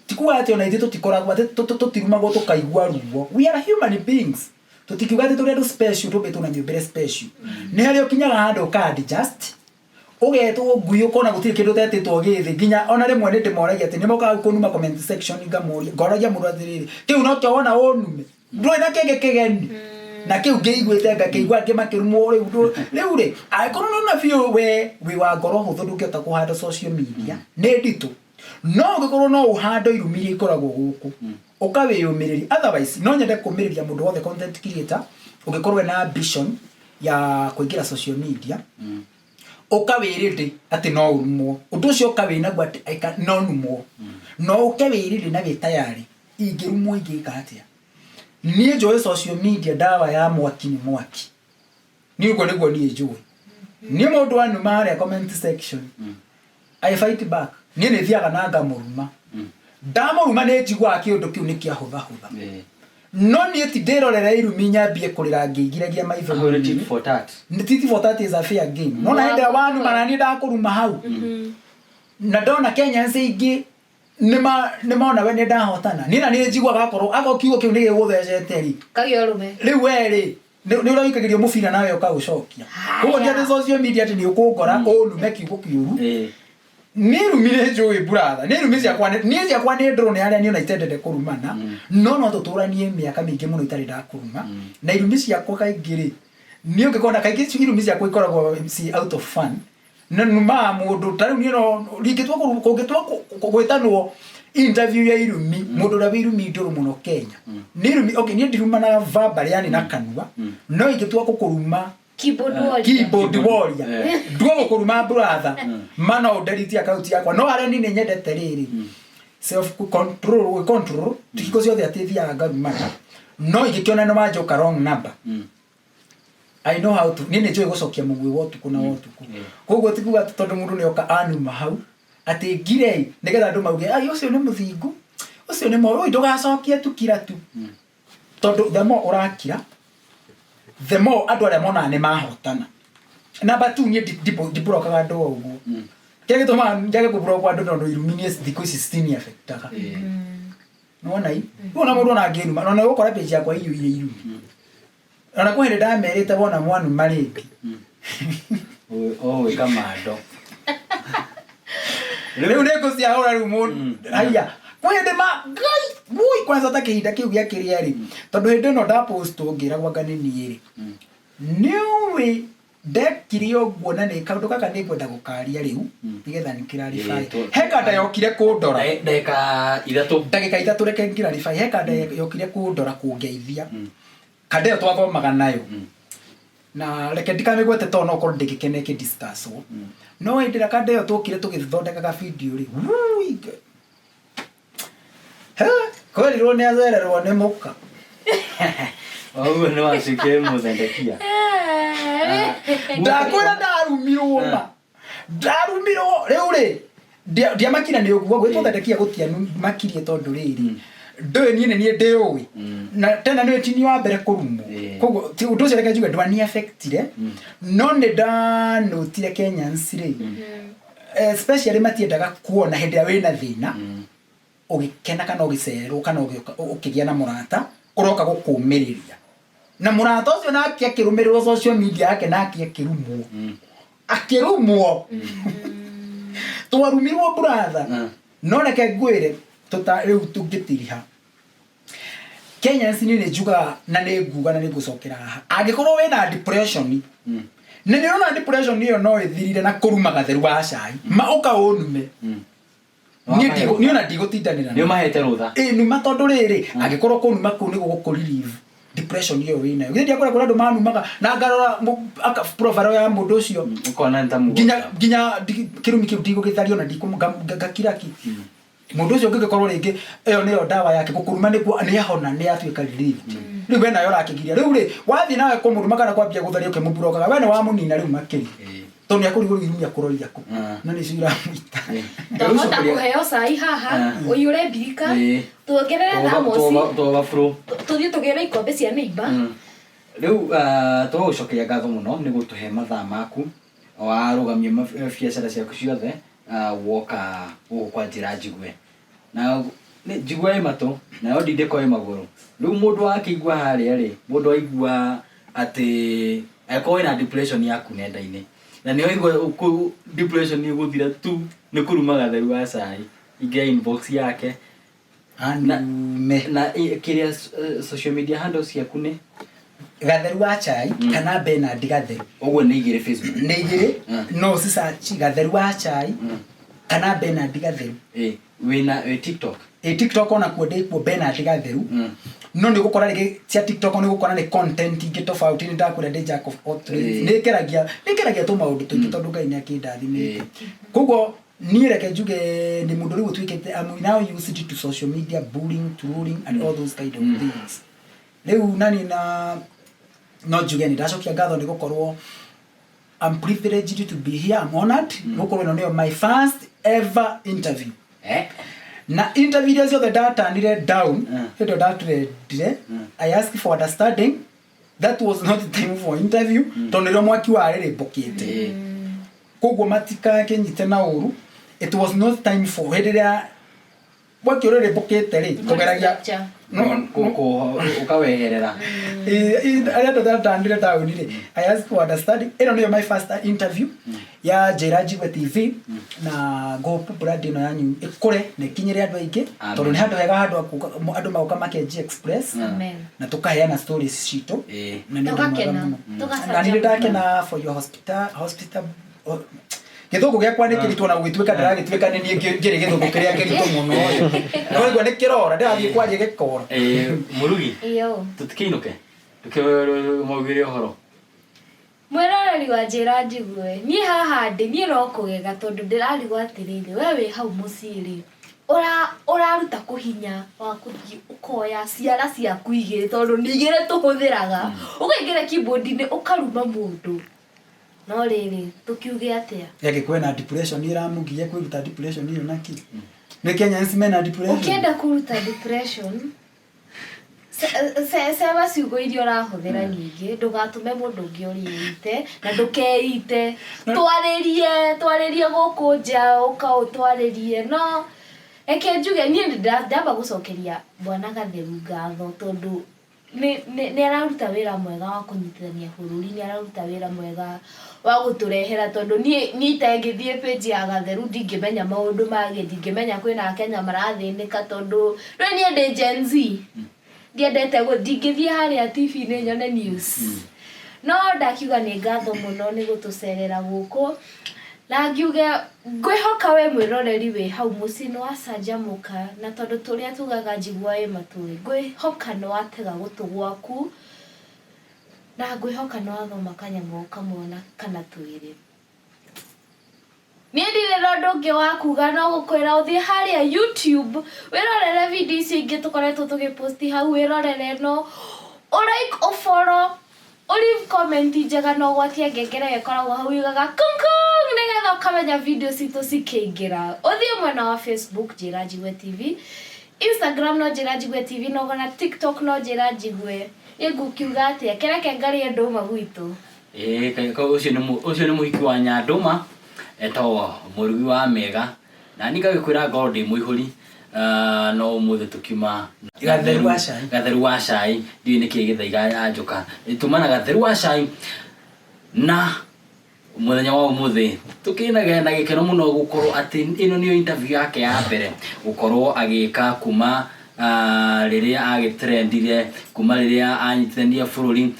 A: Ti kuga atĩ ona ithuĩ tũtikoragwo atĩ tũtirumagwo tũkaigua ruo. We are human beings. Tũtikiuga atĩ tũrĩ andũ special tũbĩtwo na nyũmbĩre special. Nĩ harĩa ũkinyaga handũ ũka-adjust ũgetwo ngui ũkona gũtirĩ kĩndũ ũtetĩtwo gĩthĩ nginya ona rĩmwe nĩ ndĩmoragia atĩ nĩ mokaga kũnuma comment section ngamoria ngoragia mũndũ atĩrĩrĩ kĩu no kĩo wona ũnume ndũrĩ na kĩngĩ kĩgeni na kiu ngeiguite ngakeigua ngimakirumwo riu ri aikorwo na biu we wa ngoro huthu ndungihota kuhanda social media ni nditu no ngikorwo no uhando irumi iria ikoragwo guku ukawiyumiriria otherwise no nyende kumiriria mundu wothe content creator ungikorwo na ambition ya kuingira social media ukawirinde ati no urumwo undu ucio ukawina gwa no numwo no ukawirinde na bitayari ingirumwo ingika atia nie joy social media dawa ya mwaki ni mwaki ni uko niguo nie joy ni mundu anu mare comment section I fight back nie ne thiaga na ngamuruma ndamuruma ne njigwa kiundu kiu ni kia hutha no nie ti ndirorera irumi nyambie kurira ngigiragia maitho
D: how did for that
A: titi for that is a fair game no na enda wanu manani ndakuruma hau na ndona Kenya nsingi nima we ne ndahotana nina ni njigwa gakorwo agokiugo kiu ni giguthecete ri
C: kagiorume
A: riu weri ni uroikagirio mubira nawe ukagucokia kuko ndia social media ati ni ukungora unume kiugo kiuru ni rumire njui brother ni rumi cia kwa ni drone aria ni United kurumana no tuturanie miaka mingi muno itari ndakuruma na irumi cia kwa kaingiri ni ungikona kaingiri irumi cia kwa ikoragwo MC out of fun na numa mundu tari ni no likitwa kugwitanwo interview ya irumi mundu ra irumi nduru muno Kenya ni irumi okay ni ndiruma na verbal yani na kanua no ikitwa kukuruma keyboard warrior ndwo kuruma brother mana udelete account yakwa no are ni nyendete riri self control tikiko ciothe atithia ngarumana no igikiona no majoka wrong number I know how to nini njoi gucokia mugwi wotu kuna wotu koguo tikuga tondu mundu ni oka anuma hau ati ngire nigetha andu mauge ai ucio ni muthingu ucio ni mo ndugacokia tukira tu tondu themo urakira the more andu aria mona ni mahotana number 2 ni dibrokaga andu uguo kile gituma njage kubroka andu tondu illuminate thiku 16 affectaga nona hii una mundu na ngenu nona ukora page yakwa hiyo ile ilu nona kuhende ndamerite bona mwanu mariki
D: we kama ndo
A: leo neko cia ora rumu haya kuhende gai mui kwanza takihinda kiu gya kiriari tondu hindi no nda post ngira gwa ganini iri niwe ndekirio guona ni kaundu kaka ni kwenda gukaria riu nigetha ni clarify heka nda yokire kundora ndagika 3 reke clarify heka nda yokire kundora kungeithia kande yo twathomaga nayo na reke ndikamigwete to no korwo ndigikeneke discuss no indira kande yo tukire tugithondekaga video ri kweli rone azererwo ni muka
D: oguo ni wacike muthendekia
A: ndakwira ndarumirwo riu ri ndiamakina ni uguo gwitwo thendekia gutianu makirie tondu riri ndoe niene ni ndiui na tena ni tini wa mbere kurumwo koguo ti undu ucio reke njuge ndwani affectire no ni nda notire Kenyans ri especially matiendaga kuona hindi ya wina thina ugikena kana ugicerwo kana ukigia na murata uroka gukumiriria na murata ucio nake akirumirwo social media yake nake akirumwo twarumirwo brother no reke ngwire riu tungitiriha Kenyans ni njuga na ni nguga na ni gucokera haha angikorwo wina depression ni rona depression iyo no ithirire na kurumaga theru wa cai mauka unume ni ona ndigotindanira
D: ni mahete rutha
A: ni matondu riri angikorwo kunuma ku ni gugukurieve depression iyo wina githia ndiakora kuna andu manumaga na ngarora profile ya mundu ucio
D: ukona ntamu
A: ginya kirumi kiu ndigugithario na ndikumgakiraki mundu ucio ngikorwo ringi iyo niyo dawa yake gukuruma ni ahona ni atuika relief riu we nayo rakigiria riu ri wathi nawe kumuruma kana kwambia gutharia ukimuburokaga we ni wa munina riu makiri toni akurigo irumia kuroria ku na ni cira muita
C: ndahota kuheo sai haha uyure birika tuongerere thamosi
D: to bafro
C: tuthie tugere ikombe cia neighbor
D: riu tugucokeria ngatho muno ni gutuhe mathaa maku warugamia biacara ciaku ciothe woka kwa njira njigwe na njigwe mato na ndinde kwa maguru riu mundu akigwa haria ri mundu aigua ati akoe na depression yaku nenda-ini na ni oigwa depression ni guthira tu ni kurumaga theru wa cai ingia inbox yake
A: na
D: kiria social media handles yaku ni
A: Gatheru wa chai kana Bernard Gatheru
D: Ogo nĩ igĩrĩ Facebook
A: nĩ igĩrĩ no si search Gatheru wa chai kana Bernard Gatheru
D: wĩna TikTok
A: TikTok ona kuo ndĩkuo Bernard Gatheru no nĩ gũkora rĩngĩ cia TikTok nĩ gũkora nĩ content ingĩ tofauti nĩ ndakwĩra ndĩ jack of all trades nĩ keragia tu maũndũ tũingĩ tondũ Ngai nĩ akĩndathimĩte koguo niĩ reke njuge nĩ mũndũ rĩu ũtuĩkĩte I'm now used to social media bullying trolling and all those kind of things rĩu nani na no njuge nĩ ndacokia ngatho nĩ gũkorwo I'm privileged to be here I'm honored gũkorwo ĩno nĩyo my first ever interview na interview iria ciothe ndatanire down hĩndĩ ndaturendire I asked for understanding that was not the time for interview tondũ nĩrĩo mwaki warĩrĩmbũkĩte koguo matikakenyite na ũru it was not time for hĩndĩ ĩrĩa mwaki ũrĩrĩmbũkĩte rĩ kũgeragia
D: ukaweherera
A: arĩa ndatanire down rĩ I asked for understanding ĩno nĩyo my first interview ya Njĩra Njigwe TV na go brand ĩno yanyu ĩkũre na ikinyĩre andũ aingĩ tondũ nĩ handũ hega andũ magoka makenji express na tukaheana stories citũ na nĩ ndakena for your hospital gĩthũngũ gĩakwa nĩ kĩritũ na gũgĩtuĩka ndĩragĩtuĩka nĩ niĩ ngĩrĩ gĩthũngũ kĩrĩa kĩritũ mũno no igua nĩ kĩrora ndĩrathiĩ kwaria gĩkora
D: Mũrugi tũtikĩinũke maugĩre ũhoro
C: mwĩroreri wa Njĩra Njigwe niĩ haha ndĩ niĩ no kũgega tondũ ndĩrarigwo atĩrĩrĩ we wĩ hau mũciĩ rĩ ũraruta kũhinya wa gũthiĩ ũkoya ciara ciaku igĩrĩ tondũ nĩ igĩrĩ tũhũthĩraga ũkaingĩra keyboard-inĩ ũkaruma mũndũ no rĩrĩ tũkiuge atĩa
A: yake kwena depression ĩramugiye kwĩruta depression ĩyo naki nĩ Kenya mena depression
C: ũkĩenda kũruta depression sema ciugo iria ũrahũthĩra nyingĩ ndũgatũme mũndũ ũngĩ ũrĩte na ndũkeite twarĩrie gũkũ nja ũkaũtwarĩrie no eke njuge niĩ ndamba gũcokeria Bwana Gatheru ngatho tondũ nĩ araruta wĩra mwega wa kũnyitithania bũrũri nĩ araruta wĩra mwega wa gũtũrehera tondũ niĩ itangĩthiĩ page ya Gatheru ndingĩmenya maũndũ mangĩ ndingĩmenya kwĩna Akenya marathĩnĩka tondũ rĩu niĩ ndĩ Gen Z ndiendete ndingĩthiĩ harĩa TV-inĩ nyone news no ndakiuga nĩ ngatho mũno nĩ gũtũcerera gũkũ na ngiuge ngwĩhoka we mwĩroreri wĩ hau mũciĩ nĩ wacanjamũka na tondũ tũrĩa tugaga njigua ĩ matũĩ ngwĩhoka nĩ watega gũtũ gwaku na ngwĩhoka nĩ wathoma kanyamũ ũkamwona kana twĩrĩ niĩ ndirĩ na ũndũ ũngĩ wa kuga no gũkwĩra ũthiĩ harĩa YouTube wĩrorere video icio ingĩ tũkoretwo tũgĩposti hau wĩrorere no ũlike ũfollow leave comment njega no gwatia ngengere ĩkoragwo hau yugaga kung nĩgetha ũkamenya video citũ cikĩingĩra ũthiĩ mwena wa Facebook Njĩra Njigwe TV Instagram no Njĩra Njigwe TV no na TikTok no Njĩra Njigwe ngũkiuga atĩa kereke ngarie ndũma gwitũ
D: ũcio nĩ mũhiki wa Nyandũma etagwo Mũrugi wa Mega na niĩ ngagĩkwĩra ngorwo ndĩ mũihũri no ũmũthĩ tũkiuma Gatheru wa cai ndiũĩ nĩkĩ gĩthaiga yanjũka tũmana Gatheru wa cai na mũthenya wa ũmũthĩ tũkĩnagĩa na gĩkeno mũno gũkorwo atĩ ĩno nĩyo interview yake ya mbere gũkorwo agĩka kuma rĩrĩa agĩtrendire kuma rĩrĩa anyitithania bũrũri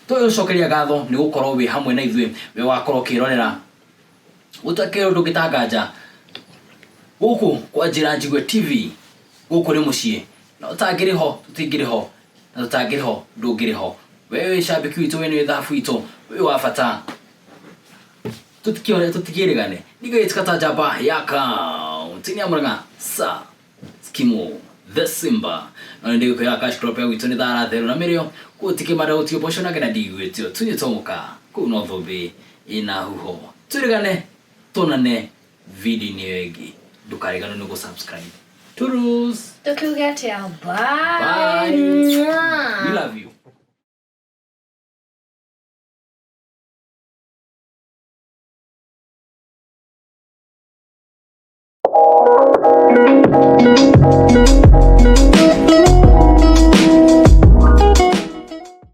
D: tũcokeria ngatho nĩ gũkorwo wĩ hamwe na ithuĩ we wakorwo ũkĩrorera ũtakĩrwo ndũngĩtanganja gũkũ kwa Njĩra Njigwe TV gũkũ nĩ mũciĩ na ũtangĩrĩ ho tũtingĩrĩ ho na tũtangĩrĩ ho ndũngĩrĩ ho we shabiki witũ we nĩ thabu witũ we wa bata tutikĩrĩgane nĩgĩtĩkata njamba ya kaunti ya Mũrang'a sa Skimo the Simba na ndĩgĩko ya cash crop ya witũ nĩ tharatherũ na mĩrĩo gũtikĩmara gũtio boco na gena ndigwĩtio tunyitomoka kũu no thũmbĩ ina huho tũrĩgane tonane video-inĩ ĩyo ĩngĩ ndũkarĩganĩrwo nĩ gũsubscribe. Toodles.
C: Tukiuge atĩa bye.
D: Bye. We love you.